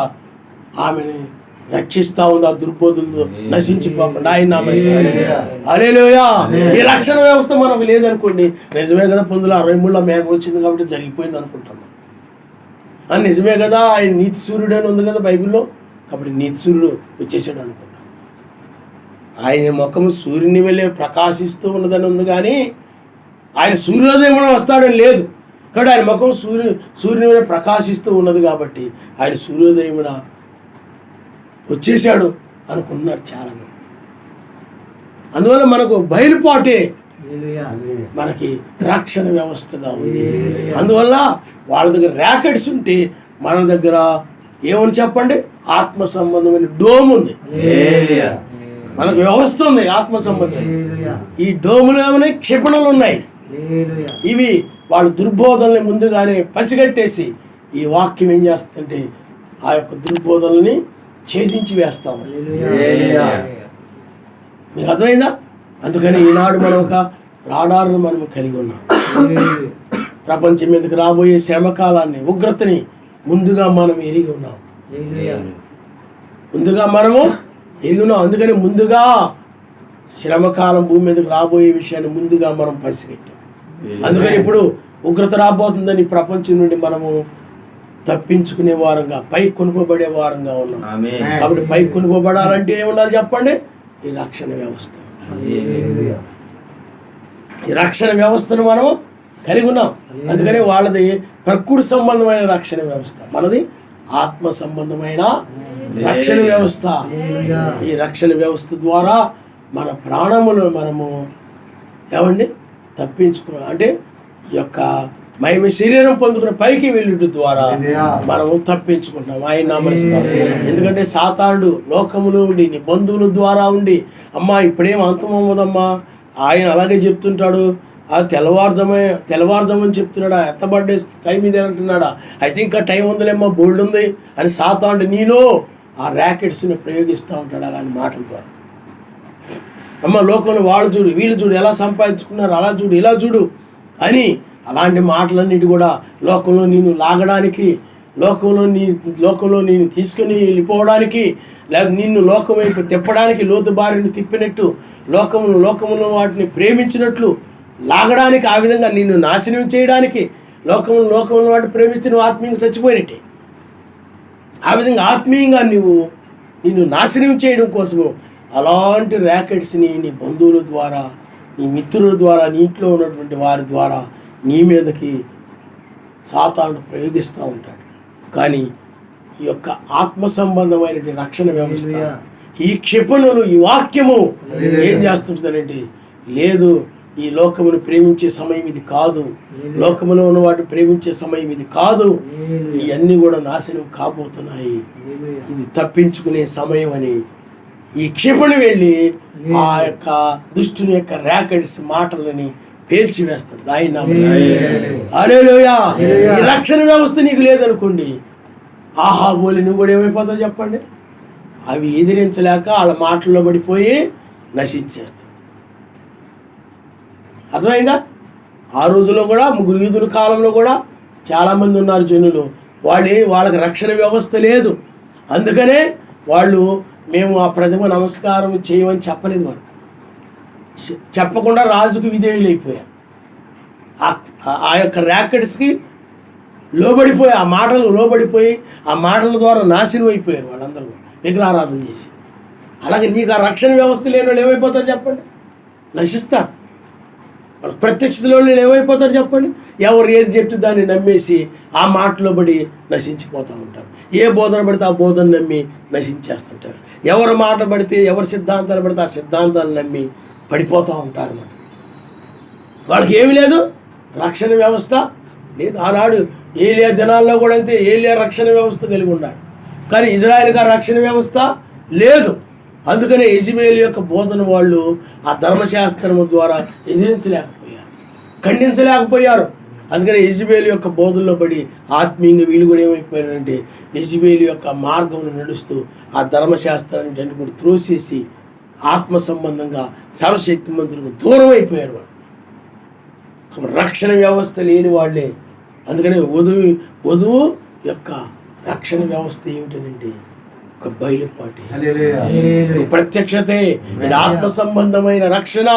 ఆమెని రక్షిస్తూ ఉంది, ఆ దుర్బోధులతో నశించిపోకుండా. ఆయన హల్లెలూయా. ఈ రక్షణ వ్యవస్థ మనకు లేదనుకోండి, నిజమే కదా 1963లో మేఘం వచ్చింది కాబట్టి జరిగిపోయింది అనుకుంటాం. నిజమే కదా ఆయన నీతి సూర్యుడు అని ఉంది కదా బైబిల్లో, కాబట్టి నీతి సూర్యుడు వచ్చేసాడు అనుకుంటాం. ఆయన ముఖము సూర్యుని వెళ్ళే ప్రకాశిస్తూ ఉన్నదని ఉంది, కానీ ఆయన సూర్యోదయం వస్తాడని లేదు. కాబట్టి ఆయన ముఖం సూర్యుని వెళ్ళి ప్రకాశిస్తూ ఉన్నది కాబట్టి ఆయన సూర్యోదయమున వచ్చేసాడు అనుకుంటున్నారు చాలామంది. అందువల్ల మనకు బయలుపాటే మనకి రక్షణ వ్యవస్థగా ఉంది. అందువల్ల వాళ్ళ దగ్గర ర్యాకెట్స్ ఉంటే మన దగ్గర ఏమని చెప్పండి? ఆత్మ సంబంధమైన డోమ్ ఉంది, మనకు వ్యవస్థ ఉంది ఆత్మ సంబంధం. ఈ డోములో ఏమైనా క్షిపణులు ఉన్నాయి. ఇవి వాళ్ళు దుర్బోధనల్ని ముందుగానే పసిగట్టేసి ఈ వాక్యం ఏం చేస్తుందంటే ఆ యొక్క దుర్బోధనల్ని ఛేదించి వేస్తాం. మీకు అర్థమైందా? అందుకని ఈనాడు మనం ఒక రాడార్ను మనం కలిగి ఉన్నాం. ప్రపంచం మీదకి రాబోయే శ్రమకాలాన్ని, ఉగ్రతని ముందుగా మనం ఎరిగి ఉన్నాం. అందుకని ముందుగా శ్రమకాలం భూమి మీదకి రాబోయే విషయాన్ని ముందుగా మనం పసిగట్టాం. అందుకని ఇప్పుడు ఉగ్రత రాబోతుందని ప్రపంచం నుండి మనము తప్పించుకునే వారంగా, పై కొనుకోబడే వారంగా ఉన్నాం. కాబట్టి పై కొనుకోబడాలంటే ఏముండాలి చెప్పండి? ఈ రక్షణ వ్యవస్థ. ఈ రక్షణ వ్యవస్థను మనం కలిగి ఉన్నాం. అందుకని వాళ్ళది ప్రకృతి సంబంధమైన రక్షణ వ్యవస్థ, మనది ఆత్మ సంబంధమైన రక్షణ వ్యవస్థ. ఈ రక్షణ వ్యవస్థ ద్వారా మన ప్రాణములు మనము ఏమండి తప్పించుకున్నాం. అంటే ఈ యొక్క మహిమ శరీరం పొందుకున్న పైకి వెళ్ళుట ద్వారా మనము తప్పించుకుంటాం, ఆయన నామరిస్తాం. ఎందుకంటే సాతానుడు లోకములో ఉండి, నీ బంధువుల ద్వారా ఉండి, అమ్మా ఇప్పుడేం అంతమవ్వదమ్మా, ఆయన అలాగే చెప్తుంటాడు, ఆ తెల్లవారుజామని చెప్తున్నాడా, ఎత్తబడ్డే టైం ఇదే అంటున్నాడా, అయితే ఇంకా టైం ఉందిలేమ్మా, బోల్డ్ ఉంది అని సాతానుడు నీలో ఆ ర్యాకెట్స్ని ప్రయోగిస్తూ ఉంటాడు అలాంటి మాటల ద్వారా. అమ్మ లోకంలో వాళ్ళు చూడు, వీళ్ళు చూడు ఎలా సంపాదించుకున్నారు, అలా చూడు, ఇలా చూడు అని అలాంటి మాటలన్నిటి కూడా లోకంలో నేను లాగడానికి, లోకంలో నేను తీసుకుని వెళ్ళిపోవడానికి, లేక నిన్ను లోకం వైపు తిప్పడానికి, లోతు బారిని తిప్పినట్టు లోకములో వాటిని ప్రేమించినట్లు లాగడానికి, ఆ విధంగా నిన్ను నాశనం చేయడానికి, లోకంలో వాటిని ప్రేమిస్తే నువ్వు ఆత్మీయంగా చచ్చిపోయినట్టే. ఆ విధంగా ఆత్మీయంగా నిన్ను నాశనం చేయడం కోసము అలాంటి ర్యాకెట్స్ని నీ బంధువుల ద్వారా, నీ మిత్రుల ద్వారా, నీ ఇంట్లో ఉన్నటువంటి వారి ద్వారా నీ మీదకి సాతానుడు ప్రయోగిస్తూ ఉంటాడు. కానీ ఈ యొక్క ఆత్మ సంబంధమైన రక్షణ వ్యవస్థ, ఈ క్షిపణులు, ఈ వాక్యము ఏం చేస్తుంటుందంటే, లేదు ఈ లోకమును ప్రేమించే సమయం ఇది కాదు, లోకములో ఉన్న వాటిని ప్రేమించే సమయం ఇది కాదు, ఇవన్నీ కూడా నాశనం కాబోతున్నాయి, ఇది తప్పించుకునే సమయం అని ఈ క్షిపణి వెళ్ళి ఆ యొక్క దుష్టుని యొక్క ర్యాకెట్స్ మాటలని పేల్చి వేస్తాడు. ఆయన హల్లెలూయా. ఈ రక్షణ వ్యవస్థ నీకు లేదనుకోండి, ఆహా బోలి నువ్వు కూడా ఏమైపోతావు చెప్పండి? అవి ఎదిరించలేక వాళ్ళ మాటల్లో పడిపోయి నశించేస్తావు. అర్థమైందా? ఆ రోజుల్లో కూడా యూదుల కాలంలో కూడా చాలామంది ఉన్నారు జనులు, వాళ్ళకి రక్షణ వ్యవస్థ లేదు. అందుకనే వాళ్ళు మేము ఆ ప్రతిమ నమస్కారం చేయమని చెప్పలేదు. వారు చెప్పకుండా రాజుకు విధేయులైపోయారు. ఆ యొక్క ర్యాకెట్స్కి లోబడిపోయి, ఆ మాటలు లోబడిపోయి, ఆ మాటల ద్వారా నాశనం అయిపోయారు వాళ్ళందరూ విగ్రహారాధన చేసి. అలాగే నీకు ఆ రక్షణ వ్యవస్థ లేని వాళ్ళు ఏమైపోతారు చెప్పండి? నశిస్తారు. ప్రత్యక్షతలో ఏమైపోతారు చెప్పండి? ఎవరు ఏది చెప్తే దాన్ని నమ్మేసి ఆ మాటలో పడి నశించిపోతూ ఉంటారు. ఏ బోధన పడితే ఆ బోధన నమ్మి నశించేస్తుంటారు. ఎవరి మాట పడితే, ఎవరి సిద్ధాంతాలు పడితే ఆ సిద్ధాంతాలు నమ్మి పడిపోతూ ఉంటారు అన్నమాట. వాళ్ళకి ఏమీ లేదు, రక్షణ వ్యవస్థ లేదు. ఆనాడు ఏలియా దినాల్లో కూడా అంతే, ఏలియా రక్షణ వ్యవస్థ కలిగి ఉన్నాడు. కానీ ఇజ్రాయెల్ గారి రక్షణ వ్యవస్థ లేదు. అందుకనే యెజెబెలు యొక్క బోధన వాళ్ళు ఆ ధర్మశాస్త్రము ద్వారా ఎదిరించలేకపోయారు, ఖండించలేకపోయారు. అందుకని యెజెబెలు యొక్క బోధనలో పడి ఆత్మీయంగా వీళ్ళు కూడా ఏమైపోయారంటే యెజెబెలు యొక్క మార్గంలో నడుస్తూ ఆ ధర్మశాస్త్రాన్ని రెండు కూడా త్రోసేసి ఆత్మ సంబంధంగా సర్వశక్తిమంతులకు దూరం అయిపోయారు వాళ్ళు. రక్షణ వ్యవస్థ లేని వాళ్ళే. అందుకని వధువు యొక్క రక్షణ వ్యవస్థ ఏమిటనంటే ఒక బయలుపాటి, ప్రత్యక్షతే. ఇది ఆత్మ సంబంధమైన రక్షణ,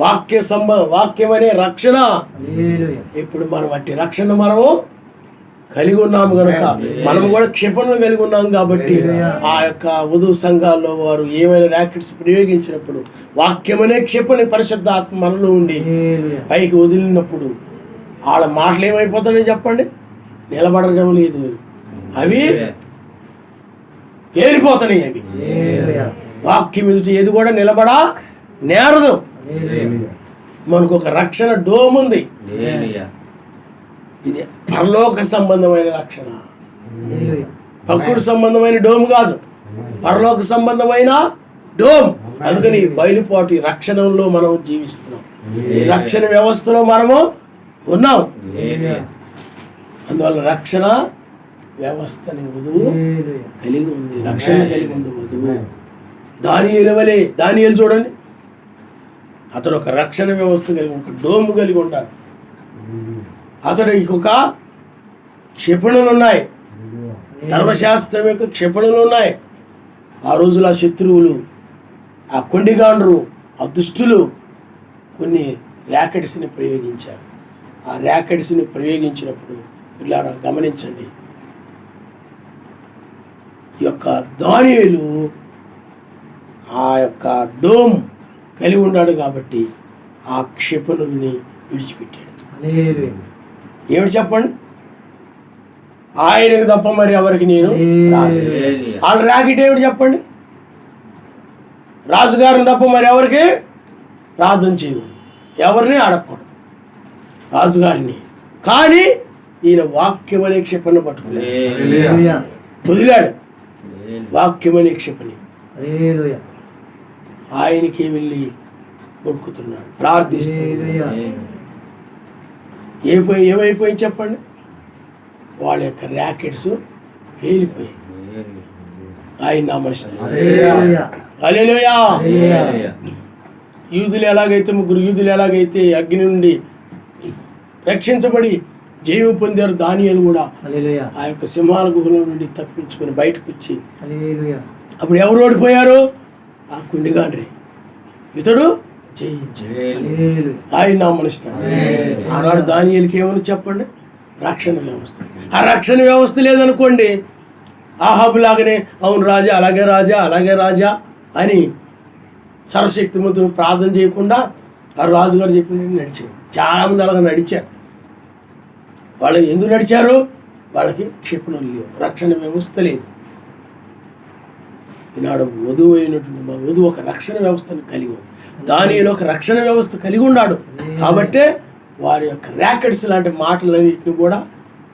వాక్యం అనే రక్షణ. ఇప్పుడు మనం అట్టి రక్షణ మనము కలిగి ఉన్నాము కనుక మనము కూడా క్షిపణులు కలిగి ఉన్నాము. కాబట్టి ఆ యొక్క వధువు సంఘాల్లో వారు ఏమైనా ర్యాకెట్స్ ప్రయోగించినప్పుడు వాక్యమనే క్షిపణి పరిశుద్ధ ఆత్మ మనలో ఉండి పైకి వదిలినప్పుడు వాళ్ళ మాటలు ఏమైపోతాయని చెప్పండి? నిలబడడం లేదు, అవి పేలిపోతున్నాయి. అవి వాక్యం ఎదుట ఏది కూడా నిలబడా నేరదు. మనకు ఒక రక్షణ డోమ్ ఉంది. ఇది పరలోక సంబంధమైన రక్షణ. ప్రకృతి సంబంధమైన డోమ్ కాదు, పరలోక సంబంధమైన డోమ్. అందుకని బయలుపాటు రక్షణలో మనం జీవిస్తున్నాం, ఈ రక్షణ వ్యవస్థలో మనము ఉన్నాం. అందువల్ల రక్షణ వ్యవస్థని వధువు కలిగి ఉంది, రక్షణ కలిగి ఉంది వధువు. దానియేలు వలె, దానియేలు చూడండి, అతడు ఒక రక్షణ వ్యవస్థ కలిగి, ఒక డోమ్ కలిగి ఉంటాడు. అతడికి ఒక క్షిపణులు ఉన్నాయి, ధర్మశాస్త్రం యొక్క క్షిపణులు ఉన్నాయి. ఆ రోజుల శత్రువులు, ఆ కొండిగాండ్రు, ఆ దుష్టులు కొన్ని ర్యాకెట్స్ని ప్రయోగించారు. ఆ ర్యాకెట్స్ని ప్రయోగించినప్పుడు పిల్లారా గమనించండి, ఈ యొక్క దానియేలు ఆ యొక్క డోమ్ కలిగి ఉన్నాడు కాబట్టి ఆ క్షిపణుల్ని విడిచిపెట్టాడు. ఏమిటి చెప్పండి? ఆయనకు తప్ప మరి ఎవరికి నేను వాళ్ళ ర్యాకెట్ ఏమిటి చెప్పండి? రాజుగారిని తప్ప మరి ఎవరికి ప్రార్థన చేయదు, ఎవరిని అడగకూడదు రాజుగారిని. కానీ ఈయన వాక్యం అనే క్షిపణి పట్టుకున్నాడు, వదిలాడు వాక్యం అనే క్షిపణి. ఆయనకి వెళ్ళి మొక్కుతున్నాడు, ప్రార్థిస్తున్నాడు. ఏమైపోయి చెప్పండి? వాళ్ళ యొక్క ర్యాకెట్స్ పేలిపోయాయి. ఆయన నామనిస్తాడు. హల్లెలూయా. యూదులు ఎలాగైతే, ముగ్గురు యూదులు ఎలాగైతే అగ్ని నుండి రక్షించబడి జయము పొందారు, దానియేలు కూడా ఆ యొక్క సింహాల గుహలో నుండి తప్పించుకొని బయటకు వచ్చి, అప్పుడు ఎవరు ఓడిపోయారు? ఆ కుండిగాండ్రి. ఇతడు జయించాడు. ఆయన నామనిస్తాడు. ఆనాడు దానియేలుకి ఏమని చెప్పండి? రక్షణ వ్యవస్థ. ఆ రక్షణ వ్యవస్థ లేదనుకోండి, ఆహాబు లాగానే అవును రాజా, అలాగే రాజా, అలాగే రాజా అని సర్వశక్తిమంతుని ప్రార్థన చేయకుండా ఆ రాజుగారు చెప్పినట్టు నడిచారు. చాలామంది అలాగే నడిచారు. వాళ్ళు ఎందుకు నడిచారు? వాళ్ళకి క్షిపణులు లేవు, రక్షణ వ్యవస్థ లేదు. ఈనాడు వధువు అయినటువంటి మా వధువు ఒక రక్షణ వ్యవస్థను కలిగి ఉంది. దానిలో ఒక రక్షణ వ్యవస్థ కలిగి ఉన్నాడు కాబట్టే వారి యొక్క ర్యాకెట్స్ లాంటి మాటలన్నింటినీ కూడా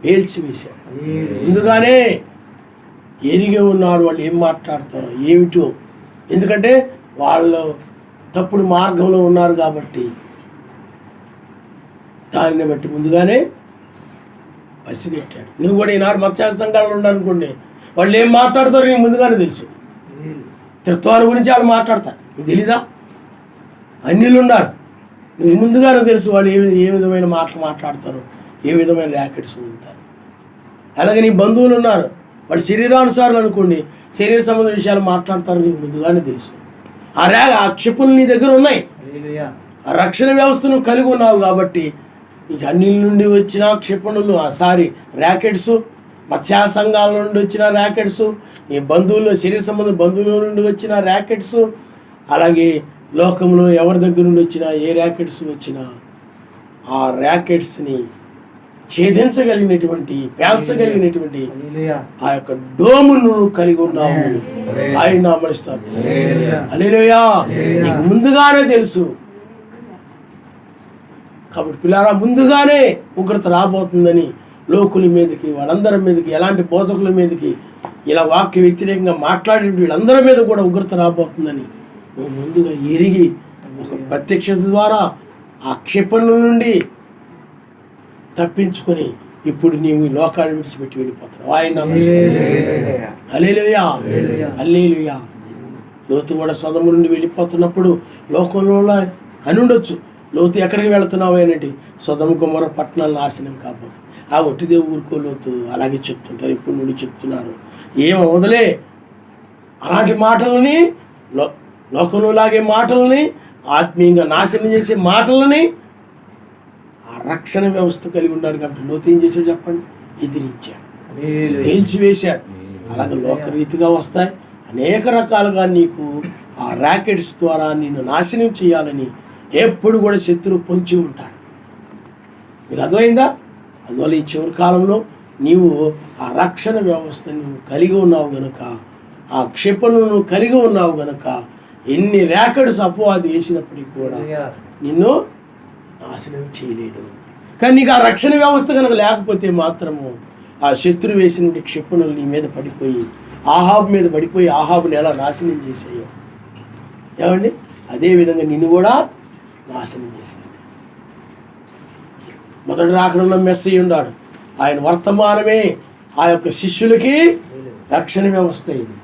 పేల్చివేశాడు. ముందుగానే ఎరిగే ఉన్నాడు వాళ్ళు ఏం మాట్లాడతారో ఏమిటో. ఎందుకంటే వాళ్ళు తప్పుడు మార్గంలో ఉన్నారు కాబట్టి దానిని బట్టి ముందుగానే పసిగట్టాడు. నువ్వు కూడా ఈనాడు మత్స్య సంఘాలు ఉండాలనుకోండి, వాళ్ళు ఏం మాట్లాడతారో నీకు ముందుగానే తెలుసు. త్రిత్వాల గురించి వాళ్ళు మాట్లాడతారు, నీకు తెలీదా? అన్యులు ఉన్నారు, నీకు ముందుగానే తెలుసు వాళ్ళు ఏ విధమైన మాటలు మాట్లాడతారు, ఏ విధమైన ర్యాకెట్స్ వదులుతారు. అలాగే నీ బంధువులు ఉన్నారు, వాళ్ళు శరీరానుసారులు అనుకోండి, శరీర సంబంధ విషయాలు మాట్లాడతారు, నీకు ముందుగానే తెలుసు. ఆ క్షిపణులు నీ దగ్గర ఉన్నాయి, ఆ రక్షణ వ్యవస్థను కలిగి ఉన్నావు కాబట్టి నీకు అన్నిల నుండి వచ్చిన క్షిపణులు, ర్యాకెట్స్, మత్స్యా సంఘాల నుండి వచ్చిన ర్యాకెట్స్, నీ బంధువులు, శరీర సంబంధ బంధువుల నుండి వచ్చిన ర్యాకెట్స్, అలాగే లోకంలో ఎవరి దగ్గర నుండి వచ్చినా ఏ ర్యాకెట్స్ వచ్చినా ఆ ర్యాకెట్స్ని ఛేదించగలిగినటువంటి, పేల్చగలిగినటువంటి ఆ యొక్క డోమును కలిగి ఉన్నాము. ఆయన నామనిస్తాడు. హల్లెలూయా. నీకు ముందుగానే తెలుసు కాబట్టి పిల్లారా, ముందుగానే ఉగ్రత రాబోతుందని లోకుల మీదకి, వాళ్ళందరి మీదకి, ఎలాంటి బోధకుల మీదకి, ఇలా వాక్య వ్యతిరేకంగా మాట్లాడే వీళ్ళందరి మీద కూడా ఉగ్రత రాబోతుందని నువ్వు ముందుగా ఎరిగి ఒక ప్రత్యక్షత ద్వారా ఆ క్షిపణుల నుండి తప్పించుకొని ఇప్పుడు నీవు ఈ లోకాన్ని విడిచిపెట్టి వెళ్ళిపోతున్నావు. ఆయన హల్లెలూయా, హల్లెలూయా. లోతు కూడా సొదొమ నుండి వెళ్ళిపోతున్నప్పుడు లోకంలో అని ఉండొచ్చు, లోతు ఎక్కడికి వెళుతున్నావు అనేటి, సొదొమ గొమొర్రా పట్టణాలు నాశనం కాబోదు. ఆ ఒట్టిదే ఊరుకో లోతు అలాగే చెప్తుంటారు, ఇప్పుడు నుండి చెప్తున్నారు. ఏం అవదలే అలాంటి మాటలని, లోకంలో లాగే మాటలని, ఆత్మీయంగా నాశనం చేసే మాటలని ఆ రక్షణ వ్యవస్థ కలిగి ఉన్నాడు కాబట్టి లోతు ఏం చేశాడు చెప్పండి? ఎదిరించాడు, పేల్చివేశాడు. అలాగే లోకరీతిగా వస్తాయి అనేక రకాలుగా నీకు ఆ ర్యాకెట్స్ ద్వారా నిన్ను నాశనం చేయాలని ఎప్పుడు కూడా శత్రువు పొంచి ఉంటాడు. నీకు అర్థమైందా? అందువల్ల ఈ చివరి కాలంలో నీవు ఆ రక్షణ వ్యవస్థను కలిగి ఉన్నావు గనుక, ఆ క్షిపణులను కలిగి ఉన్నావు గనుక ఎన్ని ర్యాకెట్స్ అపవాది వేసినప్పటికీ కూడా నిన్ను నాశనం చేయలేడు. కానీ నీకు ఆ రక్షణ వ్యవస్థ కనుక లేకపోతే మాత్రము ఆ శత్రువు వేసిన క్షిపణులు నీ మీద పడిపోయి ఆహాబు మీద పడిపోయి ఆహాబుని ఎలా నాశనం చేసాయో ఏమండి, అదేవిధంగా నిన్ను కూడా నాశనం చేసేస్తాడు. మొదటి రాకడంలో మెస్సయ్య ఉన్నాడు. ఆయన వర్తమానమే ఆ యొక్క శిష్యులకి రక్షణ వ్యవస్థ అయింది.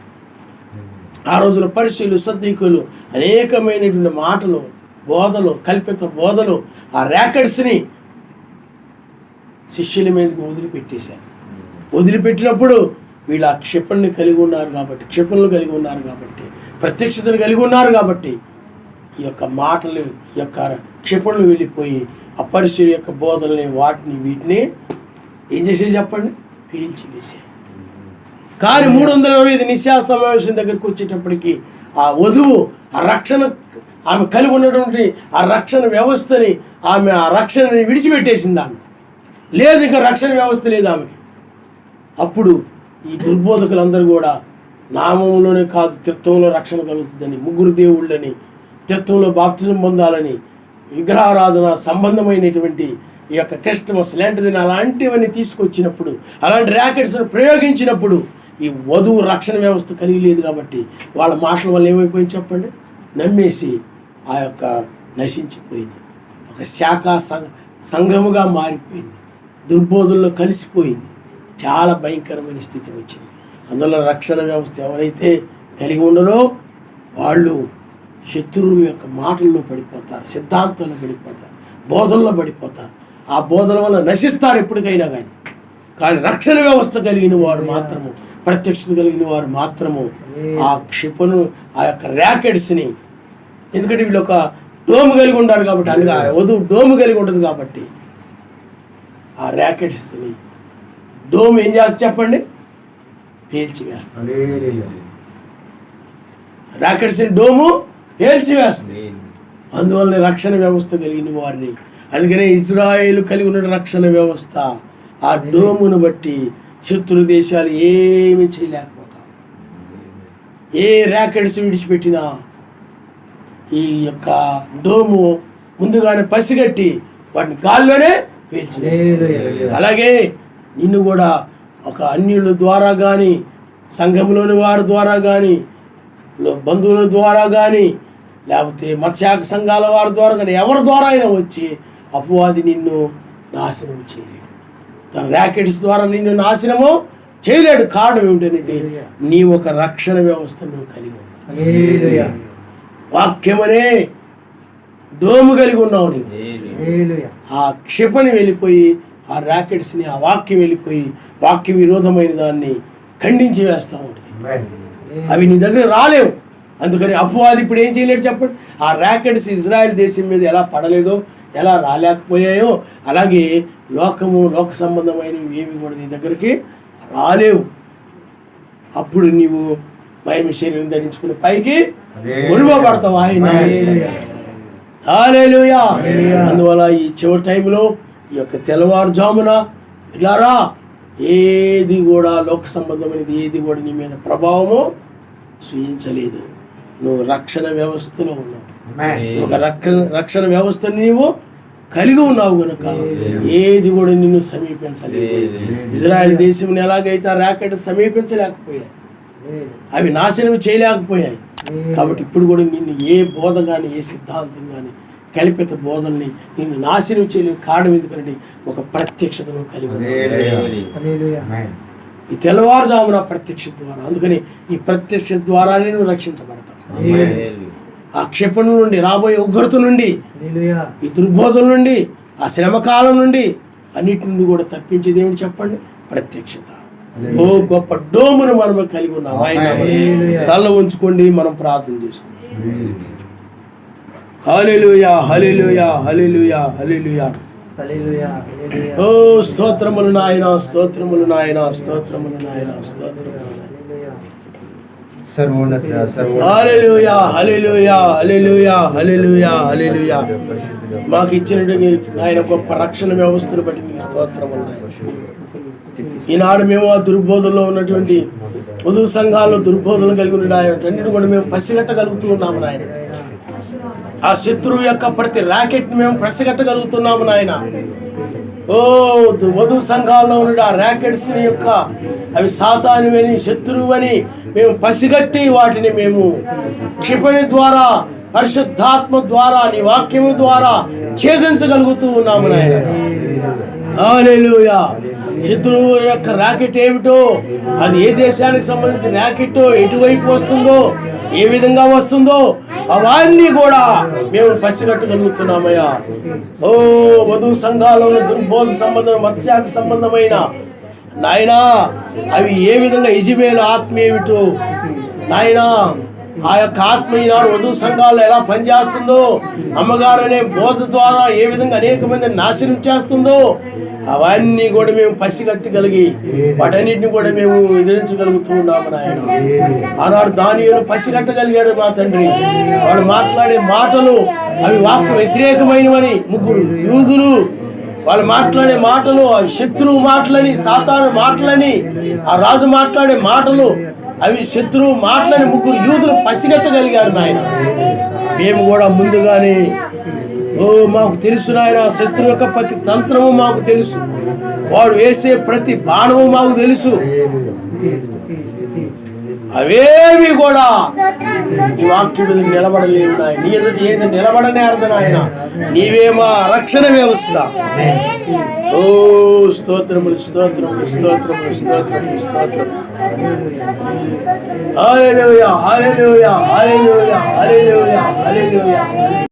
ఆ రోజున పరిశీలు సద్దీకులు అనేకమైనటువంటి మాటలు, బోధలు, కల్పిత బోధలు, ఆ ర్యాకెట్స్ని శిష్యుల మీదకి వదిలిపెట్టేశారు. వదిలిపెట్టినప్పుడు వీళ్ళు ఆ క్షిపణిని కలిగి ఉన్నారు కాబట్టి, క్షిపణులు కలిగి ఉన్నారు కాబట్టి, ప్రత్యక్షతను కలిగి ఉన్నారు కాబట్టి ఈ యొక్క మాటలు, ఈ యొక్క క్షిపణులు వెళ్ళిపోయి ఆ పరిశీలి యొక్క బోధల్ని, వాటిని వీటిని ఏం చేసే చెప్పండి, పీల్చి వేసాయి. కానీ 325 నిశ్వాస సమావేశం దగ్గరికి వచ్చేటప్పటికి ఆ వధువు ఆ రక్షణ, ఆమె కలిగి ఉన్నటువంటి ఆ రక్షణ వ్యవస్థని, ఆమె ఆ రక్షణని విడిచిపెట్టేసింది. ఆమె లేదు, ఇంకా రక్షణ వ్యవస్థ లేదు ఆమెకి. అప్పుడు ఈ దుర్బోధకులందరూ కూడా నామంలోనే కాదు త్రిత్వంలో రక్షణ కలుగుతుందని, ముగ్గురు దేవుళ్ళని, త్రిత్వంలో బాప్తిజం పొందాలని, విగ్రహారాధన సంబంధమైనటువంటి ఈ యొక్క క్రిస్టమస్ లాంటిది అలాంటివన్నీ తీసుకొచ్చినప్పుడు, అలాంటి ర్యాకెట్స్ను ప్రయోగించినప్పుడు ఈ వధువు రక్షణ వ్యవస్థ కలిగి లేదు కాబట్టి వాళ్ళ మాటల వల్ల ఏమైపోయింది చెప్పండి, నమ్మేసి ఆ యొక్క నశించిపోయింది. ఒక శాఖా సంఘముగా మారిపోయింది, దుర్బోధుల్లో కలిసిపోయింది. చాలా భయంకరమైన స్థితి వచ్చింది. అందువల్ల రక్షణ వ్యవస్థ ఎవరైతే కలిగి ఉండరో వాళ్ళు శత్రువుల యొక్క మాటల్లో పడిపోతారు, సిద్ధాంతాల్లో పడిపోతారు, బోధనలో పడిపోతారు. ఆ బోధన వల్ల నశిస్తారు ఎప్పటికైనా కానీ రక్షణ వ్యవస్థ కలిగిన వారు మాత్రము, ప్రత్యక్షత కలిగిన వారు మాత్రము ఆ క్షిపణు, ఆ యొక్క ర్యాకెట్స్ని, ఎందుకంటే వీళ్ళు ఒక డోము కలిగి ఉంటారు కాబట్టి, అనగా వధువు డోము కలిగి ఉంటుంది కాబట్టి ఆ ర్యాకెట్స్ని డోమ్ ఏం చేస్తా చెప్పండి, పేల్చివేస్తుంది. ర్యాకెట్స్ని డోము పేల్చివేస్తుంది. అందువల్ల రక్షణ వ్యవస్థ కలిగిన వారిని, అందుకనే ఇజ్రాయేలు కలిగి ఉన్న రక్షణ వ్యవస్థ ఆ డోమును బట్టి శత్రు దేశాలు ఏమి చేయలేకపోతాం. ఏ ర్యాకెట్స్ విడిచిపెట్టినా ఈ యొక్క డోము ముందుగానే పసిగట్టి వాటిని గాల్లోనే పేల్చివేస్తుంది. అలాగే నిన్ను కూడా ఒక అన్యుల ద్వారా కానీ, సంఘంలోని వారి ద్వారా కానీ, బంధువుల ద్వారా కానీ, లేకపోతే మత్స్యాక సంఘాల వారి ద్వారా కానీ, ఎవరి ద్వారా అయినా వచ్చి అపవాది నిన్ను నాశనం చేయలేడు. తన ర్యాకెట్స్ ద్వారా నిన్ను నాశనము చేయలేడు. కారణం ఏమిటంటే నీ ఒక రక్షణ వ్యవస్థ నువ్వు కలిగి ఉన్నావు. వాక్యమనే డోము కలిగి ఉన్నావు నీవు. ఆ క్షిపణి వెళ్ళిపోయి ఆ ర్యాకెట్స్ని, ఆ వాక్యం వెళ్ళిపోయి వాక్య విరోధమైన దాన్ని ఖండించి వేస్తూ ఉంటుంది. అవి నీ దగ్గర రాలేవు. అందుకని అపవాది ఇప్పుడు ఏం చేయలేడు చెప్పండి. ఆ ర్యాకెట్స్ ఇజ్రాయెల్ దేశం మీద ఎలా పడలేదో, ఎలా రాలేకపోయాయో, అలాగే లోక సంబంధమైనవి ఏవి కూడా నీ దగ్గరికి రాలేవు. అప్పుడు నీవు మహిమ శరీరం ధరించుకుని పైకి కొనుగోబడతావు. ఆయన హల్లెలూయా. అందువల్ల ఈ చివరి టైంలో ఈ యొక్క తెల్లవారుజామున ఇలారా ఏది కూడా లోక సంబంధమైనది ఏది కూడా నీ మీద ప్రభావము సూచించలేదు. నువ్వు రక్షణ వ్యవస్థలో ఉన్నావు. ఒక రక్షణ వ్యవస్థను నీవు కలిగి ఉన్నావు కనుక ఏది కూడా నిన్ను సమీపించలేదు. ఇజ్రాయెల్ దేశంని ఎలాగైతే ఆ ర్యాకెట్ సమీపించలేకపోయాయి, అవి నాశనం చేయలేకపోయాయి. కాబట్టి ఇప్పుడు కూడా నిన్ను ఏ బోధ కానీ, ఏ సిద్ధాంతం కానీ, కల్పిత బోధల్ని నిన్ను నాశనం చేయలేవు. కారణం ఎందుకంటే ఒక ప్రత్యక్షతను కలిగి ఉన్నావు. ఈ తెల్లవారుజామున ప్రత్యక్ష ద్వారా, అందుకని ఈ ప్రత్యక్ష ద్వారానే నువ్వు రక్షించబడతావు. ఆ క్షిపణి నుండి, రాబోయే ఉగ్రత నుండి, ఈ దుర్బోధల నుండి, ఆ శ్రమకాలం నుండి, అన్నిటి నుండి కూడా తప్పించేది ఏమిటి చెప్పండి, ప్రత్యక్షత. ఓ గొప్ప డోమును మనం కలిగి ఉన్నాం. ఆయన తల ఉంచుకోండి, మనం ప్రార్థన చేసుకుంటాం. హల్లెలూయా, హల్లెలూయా, హల్లెలూయా, హల్లెలూయా. ఓ స్తోత్రములు నాయనా, స్తోత్రములు నాయనా, స్తోత్రములు నాయనా, స్తోత్రములు. హల్లెలూయా, హల్లెలూయా, హల్లెలూయా, హల్లెలూయా, హల్లెలూయా. మాకు ఇచ్చినటువంటి ఆయన గొప్ప రక్షణ వ్యవస్థను బట్టి నీకు స్తోత్రములు నాయనా. ఈనాడు మేము ఆ దుర్బోధనలో ఉన్నటువంటి వధువు సంఘాల్లో దుర్బోధనలు కలిగి ఉన్నాయన్నిటి కూడా మేము పసిగట్టగలుగుతూ ఉన్నాము నాయన. ఆ శత్రువు యొక్క ప్రతి ర్యాకెట్ని మేము పసిగట్టగలుగుతున్నాము నాయన. వధు సంఘాల్లో ఉన్న ఆ ర్యాకెట్స్ యొక్క అవి సాతానువని శత్రువని మేము పసిగట్టి వాటిని మేము క్షిపణి ద్వారా పరిశుద్ధాత్మ ద్వారా నీ వాక్యము ద్వారా ఛేదించగలుగుతూ ఉన్నాము నాయన. హల్లెలూయా. శత్రువు యొక్క ర్యాకెట్ ఏమిటో, అది ఏ దేశానికి సంబంధించిన ర్యాకెట్టో, ఎటువైపు వస్తుందో, ఏ విధంగా వస్తుందో అవన్నీ కూడా మేము పసిగట్టగలుగుతున్నామయ్యా. వధువు సంఘాలలో దుర్బోధ సంబంధం, మత్స్యాకు సంబంధమైన నాయనా అవి ఏ విధంగా యెజబెలు ఆత్మ ఏమిటో నాయనా, ఆ యొక్క ఆత్మ ఈనాడు వధువు సంఘాలు ఎలా పనిచేస్తుందో, అమ్మగారు అనే బోధ ద్వారా ఏ విధంగా అనేక మందిని నాశనం చేస్తుందో అవన్నీ కూడా మేము పసిగట్టగలిగి వాటన్నిటిని కూడా మేము ఎదిరించగలుగుతూ ఉన్నాము నాయన. ఆనాడు దానియేలు పసిగట్టగలిగాడు మా తండ్రి. వాడు మాట్లాడే మాటలు అవి వాక్య వ్యతిరేకమైనవని ముగ్గురు యూదులు వాళ్ళు మాట్లాడే మాటలు అవి శత్రువు మాటలని, సాతాను మాటలని, ఆ రాజు మాట్లాడే మాటలు అవి శత్రువు మాటలని ముగ్గురు యూదులు పసిగట్టగలిగారు నాయన. మేము కూడా ముందుగానే మాకు తెలుసు నాయన, శత్రువు యొక్క ప్రతి తంత్రము మాకు తెలుసు, వాడు వేసే ప్రతి బాణము మాకు తెలుసు. అవేవి కూడా ఈ వాక్యం మీద నిలబడలేవు నాయన. నీ ఎదుటి ఏది నిలబడనే అర్థం నాయన. నీవే మా రక్షణ వ్యవస్థ. స్తోత్రములు స్తోత్రములు స్తోత్రములు స్తోత్రములు స్తోత్రములు. హల్లెలూయా హల్లెలూయా హల్లెలూయా హల్లెలూయా హల్లెలూయా.